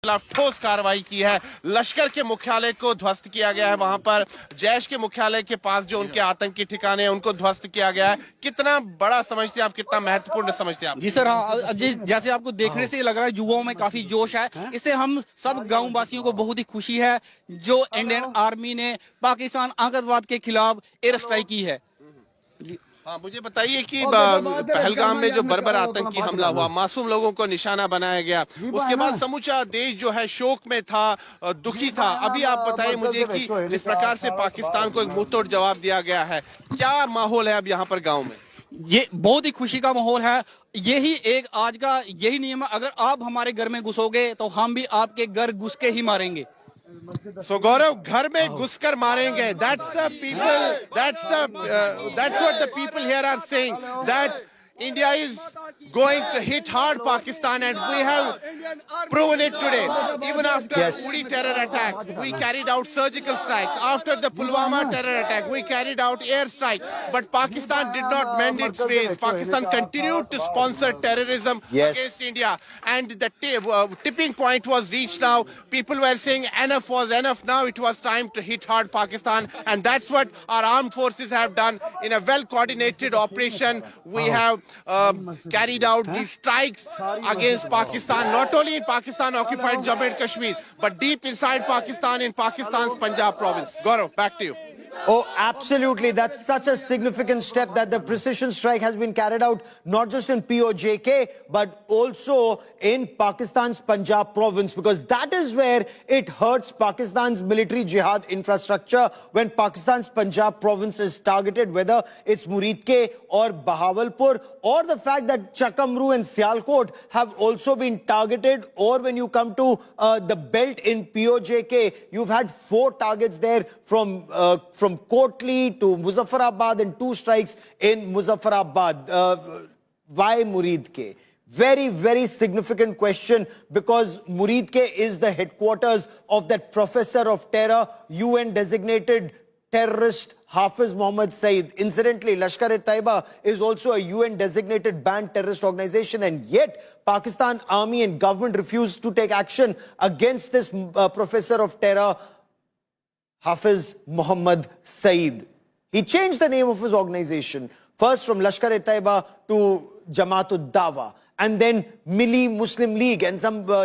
खिलाफ ठोस कार्रवाई की है। लश्कर के मुख्यालय को ध्वस्त किया गया है, वहां पर जैश के मुख्यालय के पास जो उनके आतंकी ठिकाने हैं उनको ध्वस्त किया गया है। कितना बड़ा समझते हैं आप, कितना महत्वपूर्ण समझते हैं आप? जी सर, हाँ जी, जैसे आपको देखने से लग रहा है युवाओं में काफी जोश है। इससे हम सब गांव वासियों को बहुत ही खुशी है जो इंडियन आर्मी ने पाकिस्तान आतंकवाद के खिलाफ एयर स्ट्राइक की है। हाँ, मुझे बताइए कि पहलगाम में जो बर्बर आतंकी हमला हुआ, मासूम लोगों को निशाना बनाया गया, उसके बाद समूचा देश जो है शोक में था, दुखी था। अभी आप बताइए मुझे कि जिस प्रकार से पाकिस्तान को एक मुंहतोड़ जवाब दिया गया है, क्या माहौल है अब यहाँ पर गाँव में? ये बहुत ही खुशी का माहौल है। यही एक आज का यही नियम है, अगर आप हमारे घर में घुसोगे तो हम भी आपके घर घुस के ही मारेंगे। So गौरव, घर में घुसकर मारेंगे, that's the people, that's what the people here are saying, that India is going to hit hard Pakistan, and we have proven it today. Even after Uri terror attack, we carried out surgical strikes. After the Pulwama terror attack, we carried out air strike. But Pakistan did not mend its ways. Pakistan continued to sponsor terrorism against India. And the tipping point was reached now. People were saying enough was enough. Now it was time to hit hard Pakistan. And that's what our armed forces have done in a well-coordinated operation. We have carried out these strikes against Pakistan, not only in Pakistan-occupied Jammu and Kashmir, but deep inside Pakistan, in Pakistan's Punjab province. Gaurav, back to you. Oh, absolutely. That's such a significant step that the precision strike has been carried out not just in POJK, but also in Pakistan's Punjab province, because that is where it hurts Pakistan's military jihad infrastructure when Pakistan's Punjab province is targeted, whether it's Muridke or Bahawalpur, or the fact that Chakamru and Sialkot have also been targeted, or when you come to the belt in POJK, you've had 4 targets there from Kotli to Muzaffarabad and 2 strikes in Muzaffarabad. Why Muridke? Very, very significant question, because Muridke is the headquarters of that professor of terror, UN designated terrorist Hafiz Mohammed Saeed. Incidentally, Lashkar-e-Taiba is also a UN designated banned terrorist organization, and yet Pakistan army and government refused to take action against this professor of terror, Hafiz Mohammed Saeed. He changed the name of his organization, first from Lashkar-e-Taiba to Jamaat-ud-Dawa, and then Milli Muslim League, and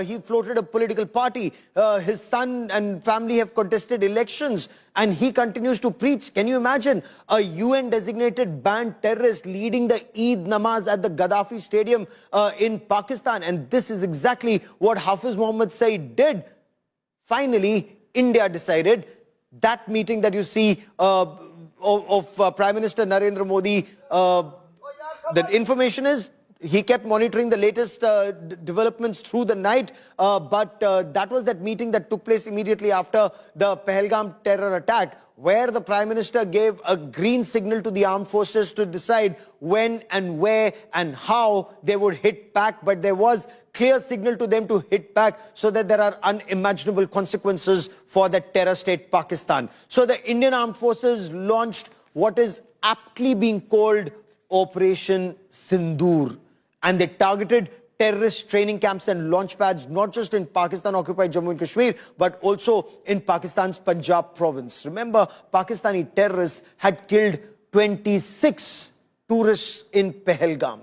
he floated a political party. His son and family have contested elections, and he continues to preach. Can you imagine a UN-designated banned terrorist leading the Eid Namaz at the Gaddafi Stadium in Pakistan? And this is exactly what Hafiz Mohammed Saeed did. Finally, India decided. That meeting that you see of Prime Minister Narendra Modi, the information is he kept monitoring the latest developments through the night, but that was that meeting that took place immediately after the Pahalgam terror attack, where the Prime Minister gave a green signal to the armed forces to decide when and where and how they would hit back. But there was clear signal to them to hit back so that there are unimaginable consequences for the terror state Pakistan. So the Indian armed forces launched what is aptly being called Operation Sindoor. And they targeted terrorist training camps and launch pads, not just in Pakistan-occupied Jammu and Kashmir, but also in Pakistan's Punjab province. Remember, Pakistani terrorists had killed 26 tourists in Pahalgam.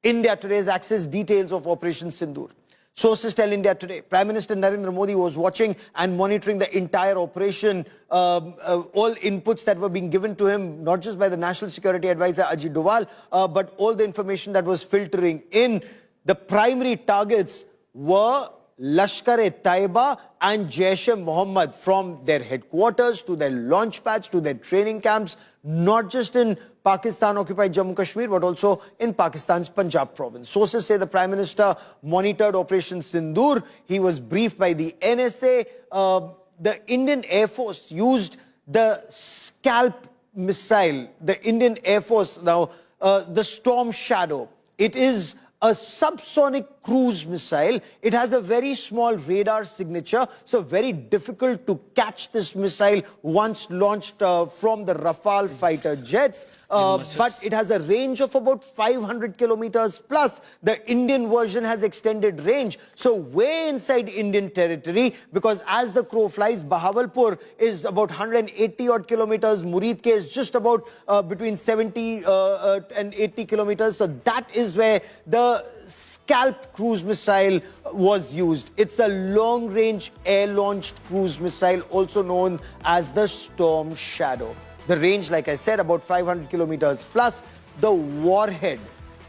India Today has accessed details of Operation Sindoor. Sources tell India Today, Prime Minister Narendra Modi was watching and monitoring the entire operation, all inputs that were being given to him, not just by the National Security Advisor Ajit Doval, but all the information that was filtering in. The primary targets were Lashkar-e-Taiba and Jaish-e-Mohammed, from their headquarters to their launch pads to their training camps, not just in Pakistan-occupied Jammu Kashmir, but also in Pakistan's Punjab province. Sources say the Prime Minister monitored Operation Sindoor. He was briefed by the NSA. The Indian Air Force used the Scalp missile. The Indian Air Force, now the Storm Shadow. It is a subsonic cruise missile. It has a very small radar signature, so very difficult to catch this missile once launched from the Rafale fighter jets. But it has a range of about 500 kilometers plus. The Indian version has extended range, so way inside Indian territory, because as the crow flies, Bahawalpur is about 180 odd kilometers, Muridke is just about between 70 and 80 kilometers. So that is where the Scalp cruise missile was used. It's a long-range air-launched cruise missile, also known as the Storm Shadow. The range, like I said, about 500 kilometers plus. The warhead,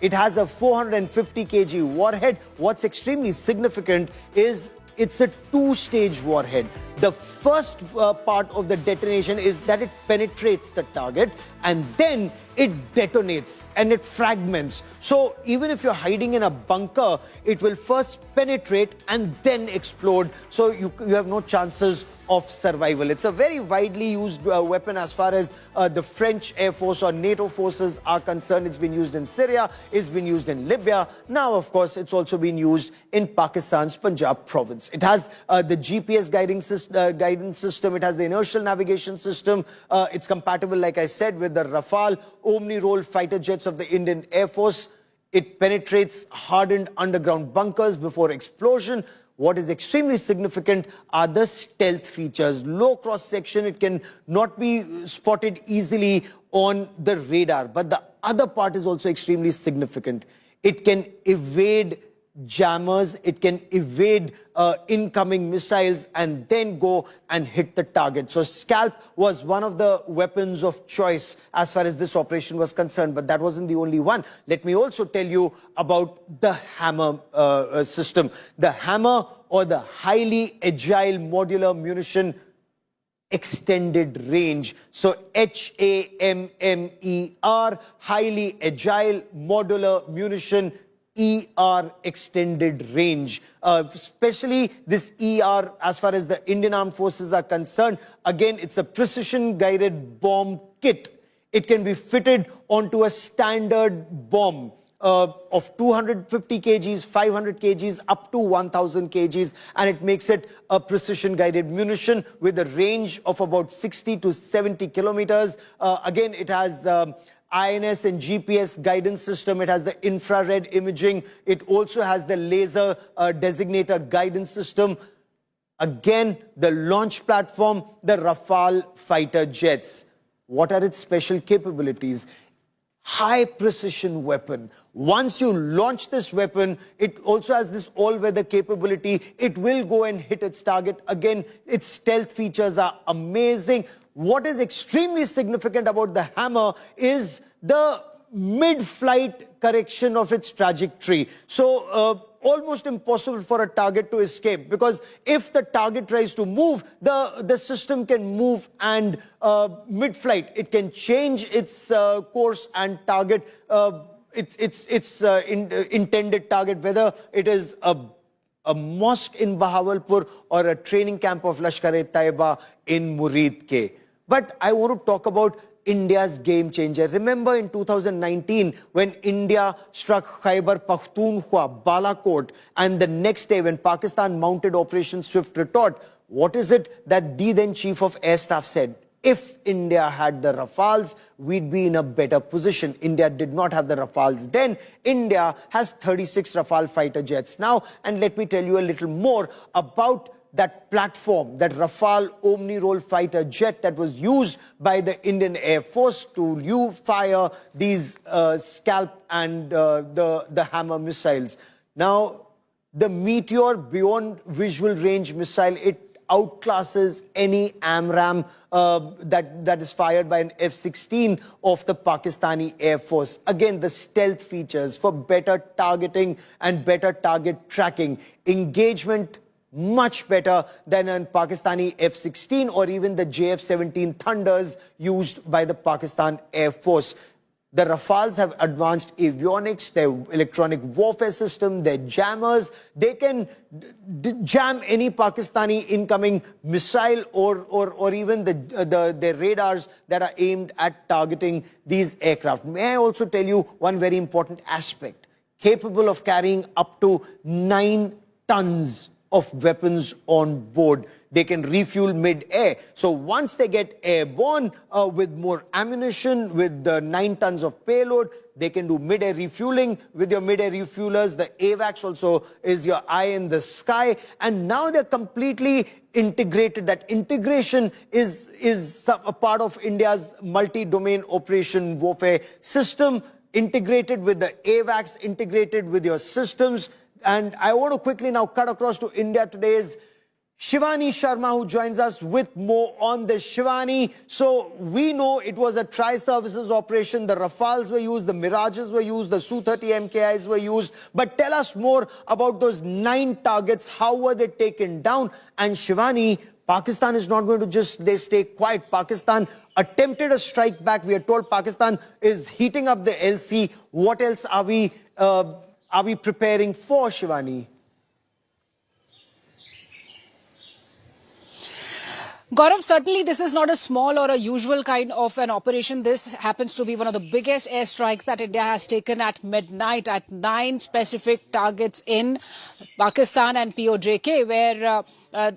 it has a 450 kg warhead. What's extremely significant is it's a two-stage warhead. The first part of the detonation is that it penetrates the target, and then it detonates and it fragments. So even if you're hiding in a bunker, it will first penetrate and then explode. So you have no chances of survival. It's a very widely used weapon as far as the French Air Force or NATO forces are concerned. It's been used in Syria, it's been used in Libya. Now, of course, it's also been used in Pakistan's Punjab province. It has the GPS guidance system. It has the inertial navigation system. It's compatible, like I said, with the Rafale Omni-Role fighter jets of the Indian Air Force. It penetrates hardened underground bunkers before explosion. What is extremely significant are the stealth features. Low cross-section, it can not be spotted easily on the radar. But the other part is also extremely significant. It can evade jammers, it can evade incoming missiles and then go and hit the target. So Scalp was one of the weapons of choice as far as this operation was concerned, but that wasn't the only one. Let me also tell you about the hammer system. The hammer, or the highly agile modular munition extended range. So HAMMER, highly agile modular munition, ER, extended range. Especially this ER, as far as the Indian Armed Forces are concerned, again, it's a precision guided bomb kit. It can be fitted onto a standard bomb of 250 kgs, 500 kgs, up to 1000 kgs, and it makes it a precision guided munition with a range of about 60 to 70 kilometers. Again, it has INS and GPS guidance system. It has the infrared imaging. It also has the laser designator guidance system. Again, the launch platform, the Rafale fighter jets. What are its special capabilities? High precision weapon. Once you launch this weapon, it also has this all-weather capability. It will go and hit its target. Again, its stealth features are amazing. What is extremely significant about the hammer is the mid-flight correction of its trajectory. So almost impossible for a target to escape, because if the target tries to move, the system can move, and mid-flight it can change its course and target its intended target, whether it is a mosque in Bahawalpur or a training camp of Lashkar-e-Taiba in Muridke. But I want to talk about India's game changer. Remember in 2019 when India struck Khyber Pakhtunkhwa, Balakot, and the next day when Pakistan mounted Operation Swift Retort, what is it that the then Chief of Air Staff said? If India had the Rafales, we'd be in a better position. India did not have the Rafales then. India has 36 Rafale fighter jets now. And let me tell you a little more about that platform, that Rafale Omni-Role fighter jet that was used by the Indian Air Force to fire these Scalp and the Hammer missiles. Now, the Meteor beyond visual range missile, it outclasses any AMRAAM that is fired by an F-16 of the Pakistani Air Force. Again, the stealth features for better targeting and better target tracking. Engagement much better than a Pakistani F-16 or even the JF-17 Thunders used by the Pakistan Air Force. The Rafales have advanced avionics, their electronic warfare system, their jammers. They can jam any Pakistani incoming missile or even their radars that are aimed at targeting these aircraft. May I also tell you one very important aspect? capable of carrying up to 9 tons of weapons on board. They can refuel mid-air. So once they get airborne with more ammunition, with 9 tons of payload, they can do mid-air refueling. With your mid-air refuelers, the AWACS also is your eye in the sky. And now they're completely integrated. That integration is a part of India's multi-domain operation warfare system, integrated with the AWACS, integrated with your systems. And I want to quickly now cut across to India Today's Shivani Sharma, who joins us with more on this. Shivani, so we know it was a tri-services operation. The Rafales were used, the Mirages were used, the Su-30 MKIs were used. But tell us more about those 9 targets. How were they taken down? And Shivani, Pakistan is not going to just stay quiet. Pakistan attempted a strike back. We are told Pakistan is heating up the LC. What else are we preparing for, Shivani? Gaurav, certainly this is not a small or a usual kind of an operation. This happens to be one of the biggest airstrikes that India has taken at midnight at 9 specific targets in Pakistan and POJK, where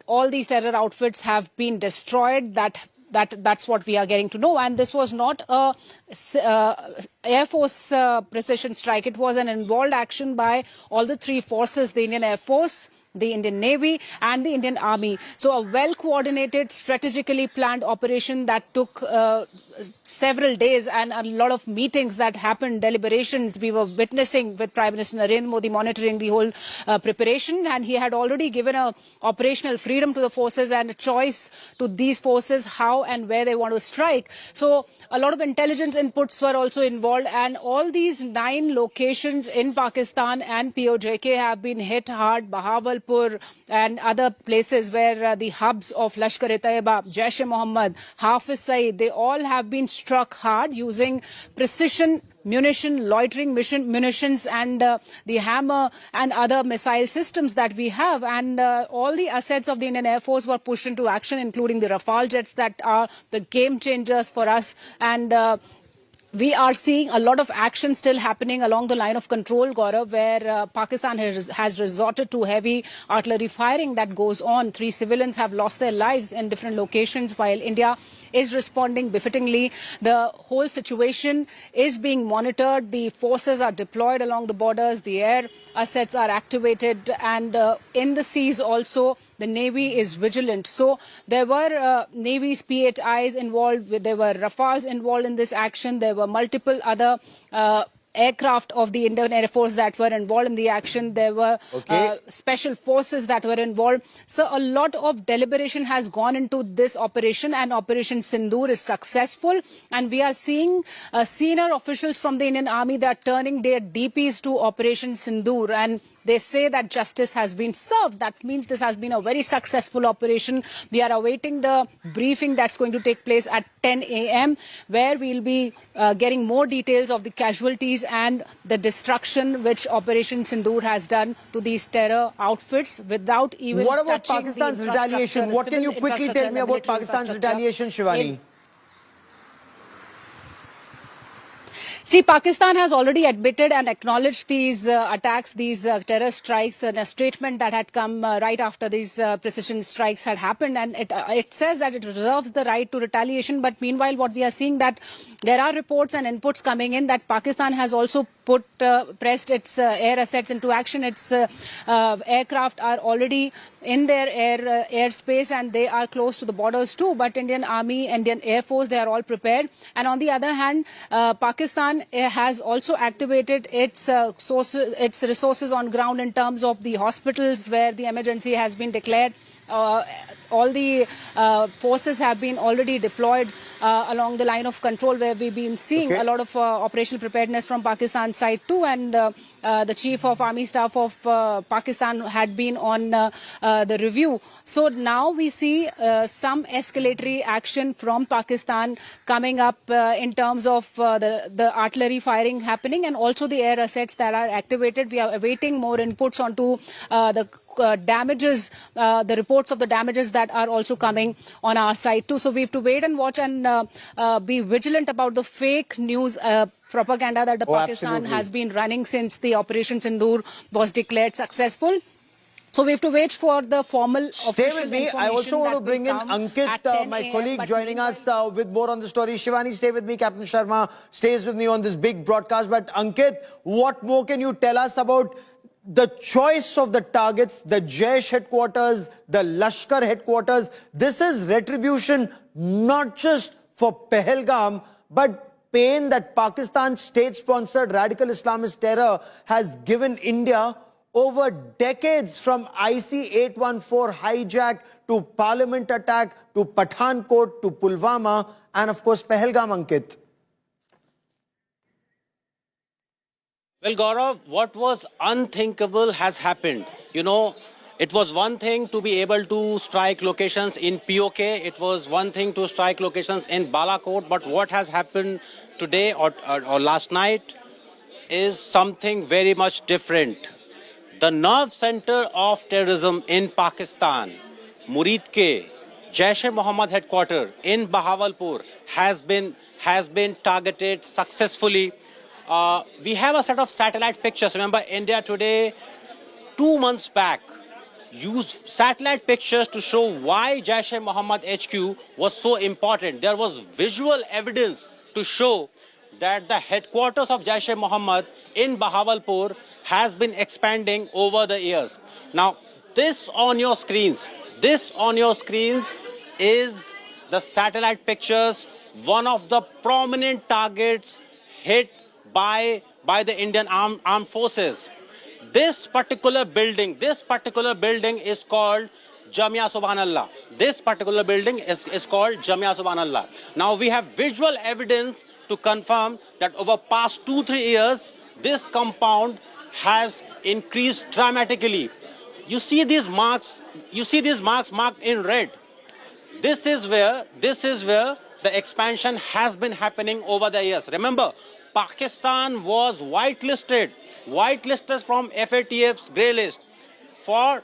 all these terror outfits have been destroyed. That's what we are getting to know. And this was not a Air Force precision strike. It was an involved action by all the 3 forces, the Indian Air Force, the Indian Navy and the Indian Army. So a well-coordinated, strategically planned operation that took several days and a lot of meetings that happened, deliberations we were witnessing with Prime Minister Narendra Modi monitoring the whole preparation, and he had already given a operational freedom to the forces and a choice to these forces how and where they want to strike. So a lot of intelligence inputs were also involved, and all these 9 locations in Pakistan and POJK have been hit hard. Bahawalpur and other places where the hubs of Lashkar-e-Taiba, Jaish-e-Mohammed, Hafiz Saeed, they all have been struck hard using precision munition, loitering munitions and the hammer and other missile systems that we have. And all the assets of the Indian Air Force were pushed into action, including the Rafale jets that are the game changers for us. And we are seeing a lot of action still happening along the line of control, Gaurav, where Pakistan has resorted to heavy artillery firing that goes on. 3 civilians have lost their lives in different locations, while India is responding befittingly. The whole situation is being monitored. The forces are deployed along the borders. The air assets are activated. And in the seas also, the Navy is vigilant. So there were Navy's P-8Is involved. There were Rafales involved in this action. There were multiple other aircraft of the Indian Air Force that were involved in the action. There were special forces that were involved. So a lot of deliberation has gone into this operation, and Operation Sindoor is successful. And we are seeing senior officials from the Indian Army that are turning their DPs to Operation Sindoor, and they say that justice has been served. That means this has been a very successful operation. We are awaiting the briefing that's going to take place at 10 a.m., where we'll be getting more details of the casualties and the destruction which Operation Sindoor has done to these terror outfits without even What about touching Pakistan's the retaliation? What can you quickly tell me about Pakistan's retaliation, Shivani? See, Pakistan has already admitted and acknowledged these attacks, these terror strikes, in a statement that had come right after these precision strikes had happened. And it says that it reserves the right to retaliation. But meanwhile, what we are seeing that there are reports and inputs coming in that Pakistan has also pressed its air assets into action. Its aircraft are already in their airspace, and they are close to the borders too. But Indian Army, Indian Air Force, they are all prepared. And on the other hand, Pakistan has also activated its resources on ground in terms of the hospitals where the emergency has been declared. All the forces have been already deployed along the line of control, where we've been seeing a lot of operational preparedness from Pakistan's side too. And the Chief of Army Staff of Pakistan had been on the review. So now we see some escalatory action from Pakistan coming up in terms of the artillery firing happening, and also the air assets that are activated. We are awaiting more inputs onto the damages, the reports of the damages that are also coming on our side too. So we have to wait and watch and be vigilant about the fake news propaganda that the Pakistan absolutely. has been running since the Operation Sindoor was declared successful. So we have to wait for the formal Stay official with me. I information also want to that bring will in come Ankit, at 10 my a.m. colleague, But joining meanwhile, us with more on the story. Shivani, stay with me. Captain Sharma stays with me on this big broadcast. But Ankit, what more can you tell us about the choice of the targets, the Jaish headquarters, the Lashkar headquarters? This is retribution not just for Pahalgam, but pain that Pakistan's state-sponsored radical Islamist terror has given India over decades, from IC-814 hijack to Parliament attack to Pathankot to Pulwama and of course Pahalgam, Ankit. Well, Gaurav, what was unthinkable has happened. You know, it was one thing to be able to strike locations in POK. It was one thing to strike locations in Balakot. But what has happened today or last night is something very much different. The nerve center of terrorism in Pakistan, Murid ke Jaish-e-Mohammed headquarters in Bahawalpur has been targeted successfully. We have a set of satellite pictures. Remember, India Today 2 months back used satellite pictures to show why Jaish-e-Mohammed HQ was so important. There was visual evidence to show that the headquarters of Jaish-e-Mohammed in Bahawalpur has been expanding over the years. Now, this on your screens is the satellite pictures, one of the prominent targets hit by the Indian armed forces. This particular building is called Jamia Subhanallah. This particular building is called Jamia Subhanallah. Now we have visual evidence to confirm that over past 2-3 years, this compound has increased dramatically. You see these marks marked in red. This is where the expansion has been happening over the years. Remember, Pakistan was whitelisted from FATF's grey list for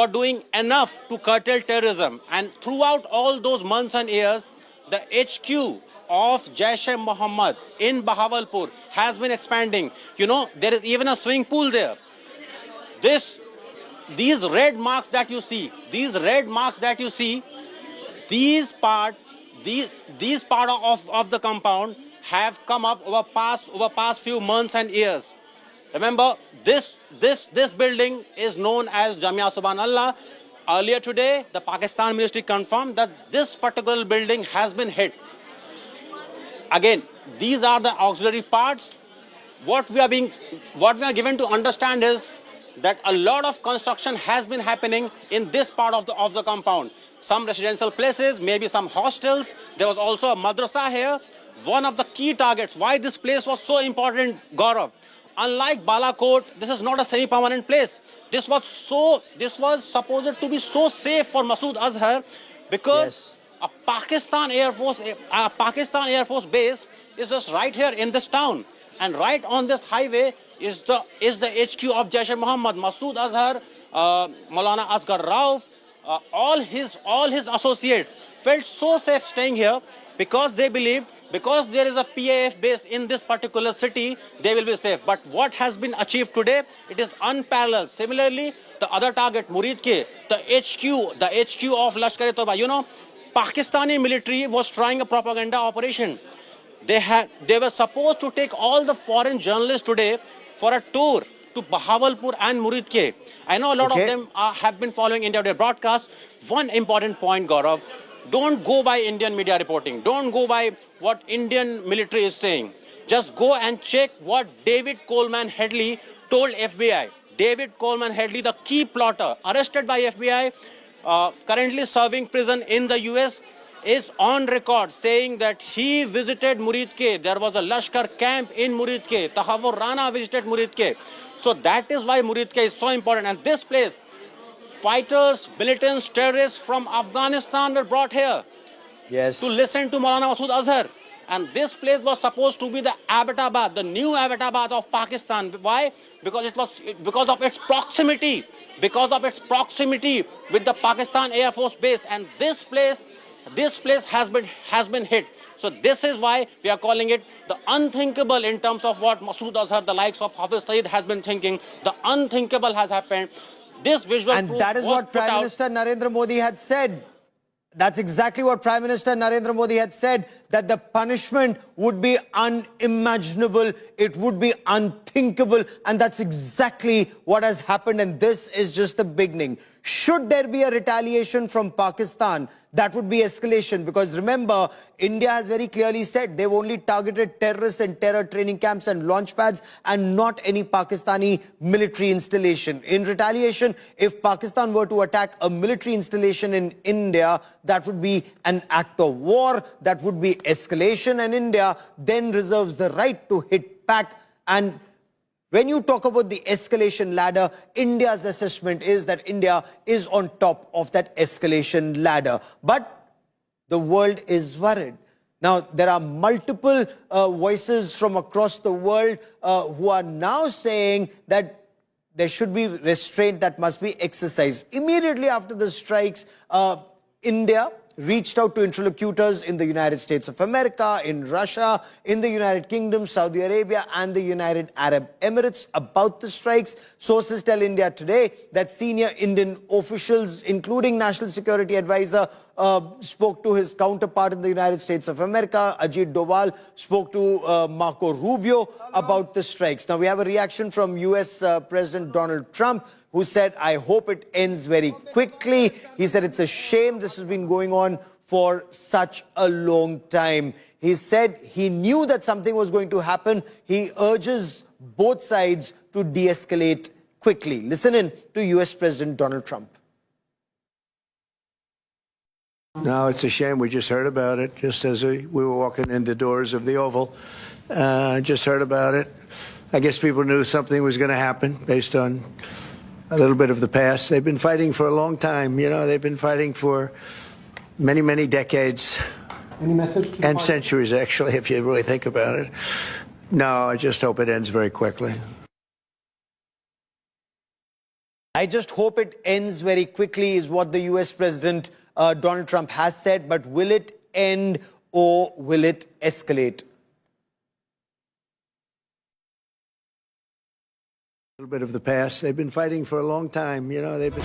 doing enough to curtail terrorism. And throughout all those months and years, the HQ of Jaish-e-Mohammed in Bahawalpur has been expanding. You know, there is even a swimming pool there. These red marks that you see, these part of the compound have come up over past few months and years. Remember, this building is known as Jamia Subhanallah. Earlier today, the Pakistan ministry confirmed that this particular building has been hit. Again, these are the auxiliary parts. What we are given to understand is that a lot of construction has been happening in this part of the compound. Some residential places, maybe some hostels. There was also a madrasa here. One of the key targets, why this place was so important, Gaurav. Unlike Balakot, this is not a semi-permanent place. This was supposed to be so safe for Masood Azhar because a Pakistan Air Force base is just right here in this town, and right on this highway is the HQ of Jaish-e-Mohammed. Masood Azhar, Maulana Asghar Rauf, all his associates felt so safe staying here because they believed, because there is a PAF base in this particular city, they will be safe. But what has been achieved today, it is unparalleled. Similarly, the other target, Murid ke, the HQ of Lashkar-e-Toba. You know, Pakistani military was trying a propaganda operation. They were supposed to take all the foreign journalists today for a tour to Bahawalpur and Murid ke. I know a lot of them have been following India Today broadcast. One important point, Gaurav. Don't go by Indian media reporting. Don't go by what Indian military is saying. Just go and check what David Coleman Headley told FBI. David Coleman Headley, the key plotter, arrested by FBI, currently serving prison in the US, is on record saying that he visited Murid ke. There was a Lashkar camp in Murid ke. Tahawur Rana visited Murid ke. So that is why Murid ke is so important. And this place, fighters, militants, terrorists from Afghanistan were brought here to listen to Maulana Masood Azhar. And this place was supposed to be the Abbottabad, the new Abbottabad of Pakistan. Why? Because of its proximity with the Pakistan Air Force Base. And this place This place has been hit. So this is why we are calling it the unthinkable in terms of what Masood Azhar, the likes of Hafiz Saeed has been thinking. The unthinkable has happened. This visual And proof that is was what put Prime out. Minister Narendra Modi had said. That's exactly what Prime Minister Narendra Modi had said, that the punishment would be unimaginable, it would be unthinkable, and that's exactly what has happened, and this is just the beginning. Should there be a retaliation from Pakistan, that would be escalation, because remember, India has very clearly said they've only targeted terrorists and terror training camps and launch pads and not any Pakistani military installation. In retaliation, if Pakistan were to attack a military installation in India, that would be an act of war, that would be escalation, and India then reserves the right to hit back. And when you talk about the escalation ladder, India's assessment is that India is on top of that escalation ladder. But the world is worried. Now, there are multiple voices from across the world who are now saying that there should be restraint that must be exercised. Immediately after the strikes, India reached out to interlocutors in the United States of America, in Russia, in the United Kingdom, Saudi Arabia, and the United Arab Emirates about the strikes. Sources tell India Today that senior Indian officials, including National Security Advisor, spoke to his counterpart in the United States of America. Ajit Doval spoke to Marco Rubio about the strikes. Now, we have a reaction from US President Donald Trump, who said, I hope it ends very quickly. He said it's a shame this has been going on for such a long time. He said he knew that something was going to happen. He urges both sides to de-escalate quickly. Listen in to US President Donald Trump. No, it's a shame. We just heard about it just as we were walking in the doors of the Oval. Just heard about it. I guess people knew something was going to happen based on a little bit of the past. They've been fighting for a long time. You know, they've been fighting for many, many decades. Any message to and centuries, actually, if you really think about it. No, I just hope it ends very quickly. I just hope it ends very quickly is what the US President Donald Trump has said. But will it end or will it escalate? A little bit of the past. They've been fighting for a long time. You know, they've been...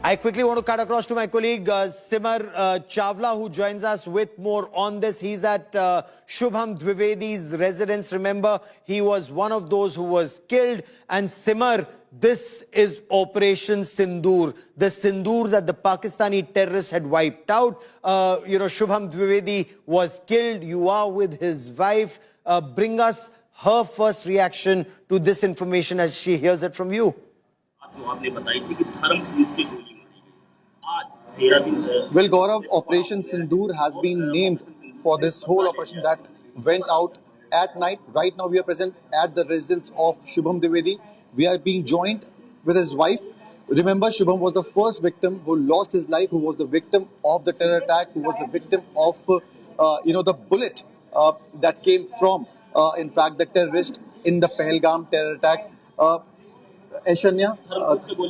I quickly want to cut across to my colleague Simar Chawla, who joins us with more on this. He's at Shubham Dwivedi's residence. Remember, he was one of those who was killed. And Simar, this is Operation Sindoor, the Sindoor that the Pakistani terrorists had wiped out. Shubham Dwivedi was killed. You are with his wife. Bring us her first reaction to this information as she hears it from you. Well, Gaurav, Operation Sindoor has been named for this whole operation that went out at night. Right now, we are present at the residence of Shubham Dwivedi. We are being joined with his wife. Remember, Shubham was the first victim who lost his life, who was the victim of the terror attack, who was the victim of, the bullet that came from, in fact, the terrorist in the Pahalgam terror attack. Aishanya,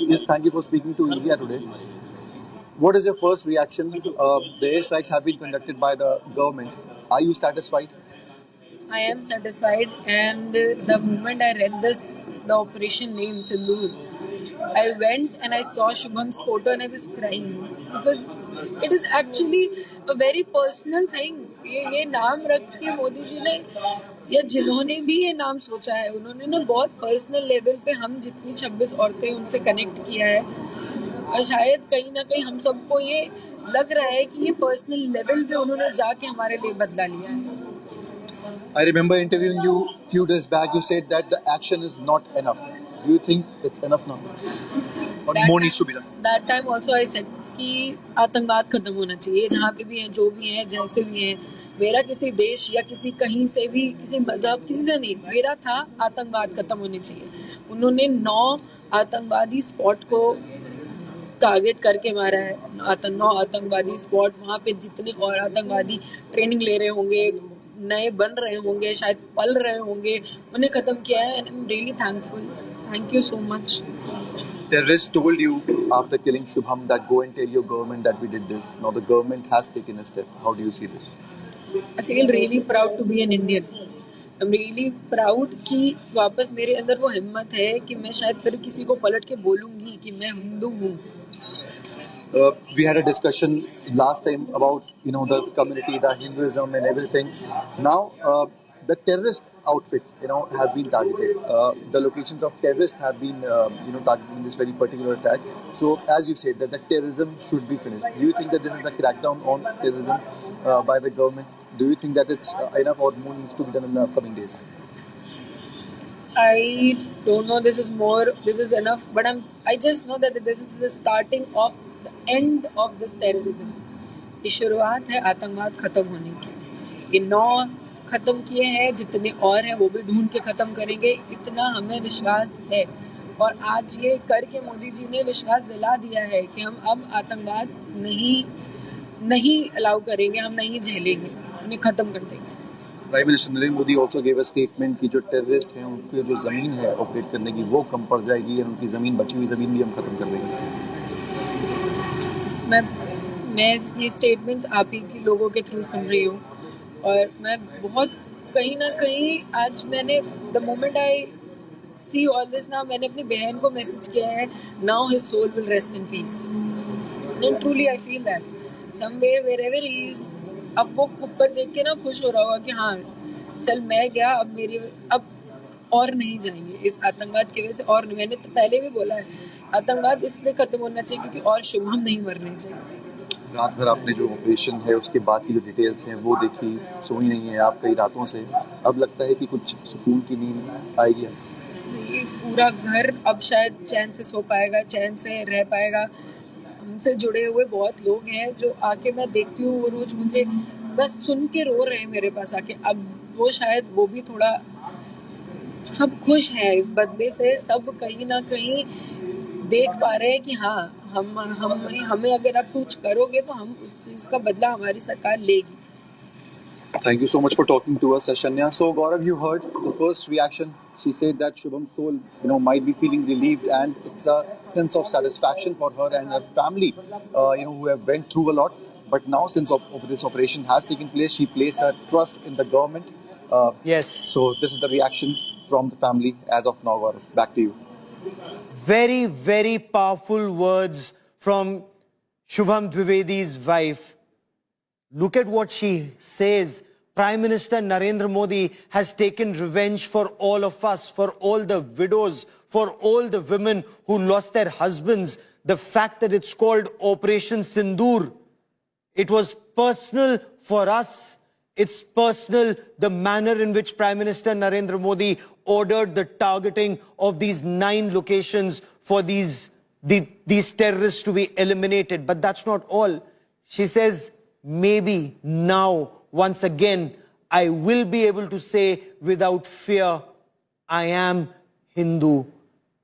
yes, thank you for speaking to India today. What is your first reaction? The airstrikes have been conducted by the government. Are you satisfied? I am satisfied, and the moment I read the operation name Sindoor, I went and I saw Shubham's photo and I was crying because it is actually a very personal thing. ये नाम रख के मोदी जी ने या जिन्होंने भी ये नाम सोचा है उन्होंने ना बहुत पर्सनल लेवल पे हम जितनी 26 औरतें उनसे कनेक्ट किया है और शायद कहीं ना कहीं हम सबको ये लग रहा है कि ये पर्सनल लेवल पे उन्होंने जाके हमारे लिए बदला लिया है. I remember interviewing you a few days back. You said that the action is not enough. Do you think it's enough now? Or more needs to be done? That time also I said कि आतंकवाद खत्म होना चाहिए. जहाँ पे भी हैं, जो भी हैं, जैसे भी हैं. मेरा किसी देश या किसी कहीं से भी किसी मजहब किसी से नहीं. मेरा था आतंकवाद खत्म होने चाहिए. उन्होंने 9 आतंकवादी स्पॉट को टारगेट करके मारा है. 9 आतंकवादी स्पॉट. वहाँ पे जितने और आतंकवादी ट्रेनिंग ले रहे होंगे, नए बन रहे होंगे, शायद पल रहे होंगे, उन्हें खत्म किया है. And I'm really thankful. Thank you so much. Terrorists told you after killing Shubham that go and tell your government that we did this. Now the government has taken a step. How do you see this? I feel really proud to be an Indian. I'm really proud कि वापस मेरे अंदर वो हिम्मत है कि मैं शायद फिर किसी को पलट के बोलूँगी कि मैं हिंदू हूँ. We had a discussion last time about the community, the Hinduism and everything. Now the terrorist outfits have been targeted. The locations of terrorists have been targeted in this very particular attack. So as you said that the terrorism should be finished. Do you think that this is the crackdown on terrorism by the government? Do you think that it's enough or more needs to be done in the upcoming days? I don't know. This is enough. But I just know that this is the starting of the end of this terrorism. ये शुरुआत है आतंकवाद खत्म होने की. ये 9 खत्म किए हैं, जितने और हैं वो भी ढूंढ के खत्म करेंगे. इतना हमें विश्वास है. और आज ये करके मोदी जी ने विश्वास दिला दिया है कि हम अब आतंकवाद नहीं अलाउ करेंगे, हम नहीं झेलेंगे, उन्हें खत्म कर देंगे. Prime Minister Narendra Modi also gave a statement कि जो टेररिस्ट हैं उनकी जो ज़मीन है ऑपरेट करने की वो कम पड़ जाएगी और उनकी ज़मीन बची हुई ज़मीन भी हम खत्म कर देंगे. मैं ये स्टेटमेंट्स आप ही के लोगों के थ्रू सुन रही हूँ और मैं बहुत कहीं ना कहीं आज मैंने the moment I see all this ना मैंने अपनी बहन को मैसेज किया है now his soul will rest in peace and truly I feel that somewhere wherever he is. अब वो ऊपर देख के ना खुश हो रहा होगा कि हाँ चल मैं गया, अब और नहीं जाएंगे इस आतंकवाद की वजह से. और मैंने तो पहले भी बोला है आतंकवाद इसलिए खत्म होना चाहिए क्योंकि और शुभम नहीं मरने चाहिए. रात भर आपने जो ऑपरेशन है उसके बाद की जो डिटेल्स हैं वो देखी, सोई नहीं है आप कई रातों से. अब लगता है कि कुछ सुकून की नींद आएगी. पूरा घर अब शायद चैन से सो पाएगा, चैन से रह पाएगा. हमसे जुड़े हुए बहुत लोग हैं जो आके मैं देखती हूँ वो रोज मुझे बस सुन के रो रहे हैं मेरे पास आके. अब वो शायद वो भी थोड़ा सब खुश हैं इस बदले से. सब कहीं ना कहीं देख पा रहे हैं कि हाँ हमें अगर आप कुछ करोगे तो हम उस चीज का बदला हमारी सरकार लेगी. Thank you so much for talking to us, Shanya. So, Gaurav, you heard the first reaction. She said that Shubham's soul, might be feeling relieved, and it's a sense of satisfaction for her and her family, who have went through a lot. But now, since this operation has taken place, she placed her trust in the government. Yes. So, this is the reaction from the family as of now, Gaurav. Back to you. Very, very powerful words from Shubham Dwivedi's wife. Look at what she says. Prime Minister Narendra Modi has taken revenge for all of us, for all the widows, for all the women who lost their husbands. The fact that it's called Operation Sindoor, it was personal for us. It's personal, the manner in which Prime Minister Narendra Modi ordered the targeting of these 9 locations for these terrorists to be eliminated. But that's not all. She says, maybe now, once again, I will be able to say without fear, I am Hindu.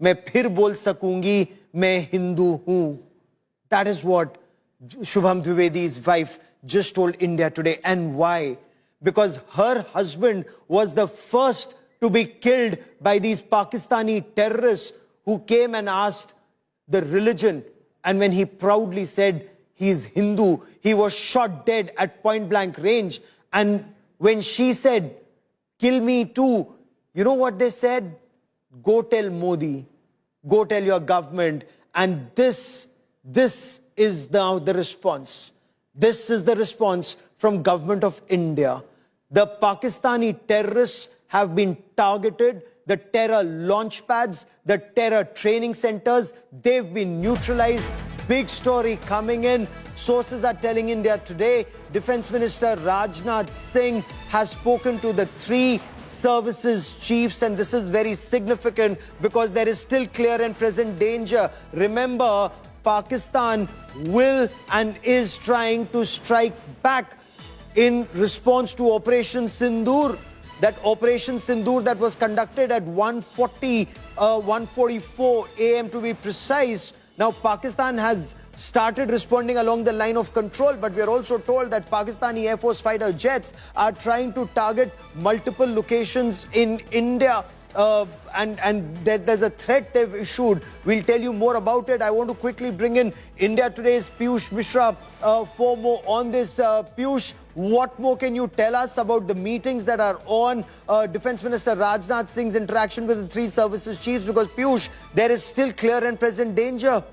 मैं फिर बोल सकूंगी, मैं हिंदू हूँ. That is what Shubham Dwivedi's wife just told India today. And why? Because her husband was the first to be killed by these Pakistani terrorists who came and asked the religion. And when he proudly said he is Hindu, he was shot dead at point blank range. And when she said, kill me too, you know what they said? Go tell Modi, go tell your government. And this is now the response. This is the response from government of India. The Pakistani terrorists have been targeted, the terror launch pads, the terror training centers, they've been neutralized. Big story coming in. Sources are telling India today, Defense Minister Rajnath Singh has spoken to the 3 services chiefs, and this is very significant because there is still clear and present danger. Remember, Pakistan will and is trying to strike back in response to Operation Sindoor. That Operation Sindoor that was conducted at 1:44 a.m. to be precise. Now, Pakistan has started responding along the line of control, but we are also told that Pakistani Air Force fighter jets are trying to target multiple locations in India. there's a threat they've issued. We'll tell you more about it. I want to quickly bring in India Today's Piyush Mishra for more on this. Piyush, what more can you tell us about the meetings that are on? Defense Minister Rajnath Singh's interaction with the three services chiefs, because Piyush, there is still clear and present danger.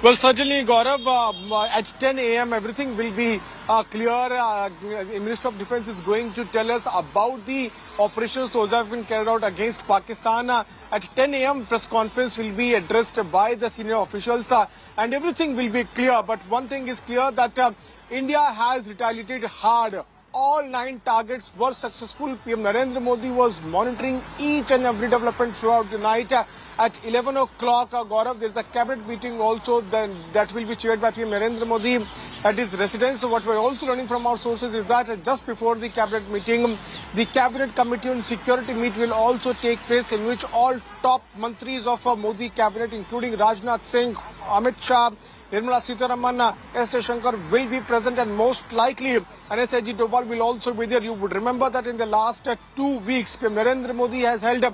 Well, certainly, Gaurav, at 10 a.m. everything will be clear. The Minister of Defense is going to tell us about the operations those have been carried out against Pakistan. At 10 a.m. press conference will be addressed by the senior officials and everything will be clear. But one thing is clear, that India has retaliated hard. All 9 targets were successful. PM Narendra Modi was monitoring each and every development throughout the night. At 11 o'clock, Gaurav, there is a cabinet meeting also that will be chaired by PM Narendra Modi at his residence. So what we're also learning from our sources is that just before the cabinet meeting, the cabinet committee on security meet will also take place, in which all top mantris of Modi cabinet, including Rajnath Singh, Amit Shah, Nirmala Sitharaman, S. Shankar will be present, and most likely NSIG Doval will also be there. You would remember that in the last 2 weeks, Narendra Modi has held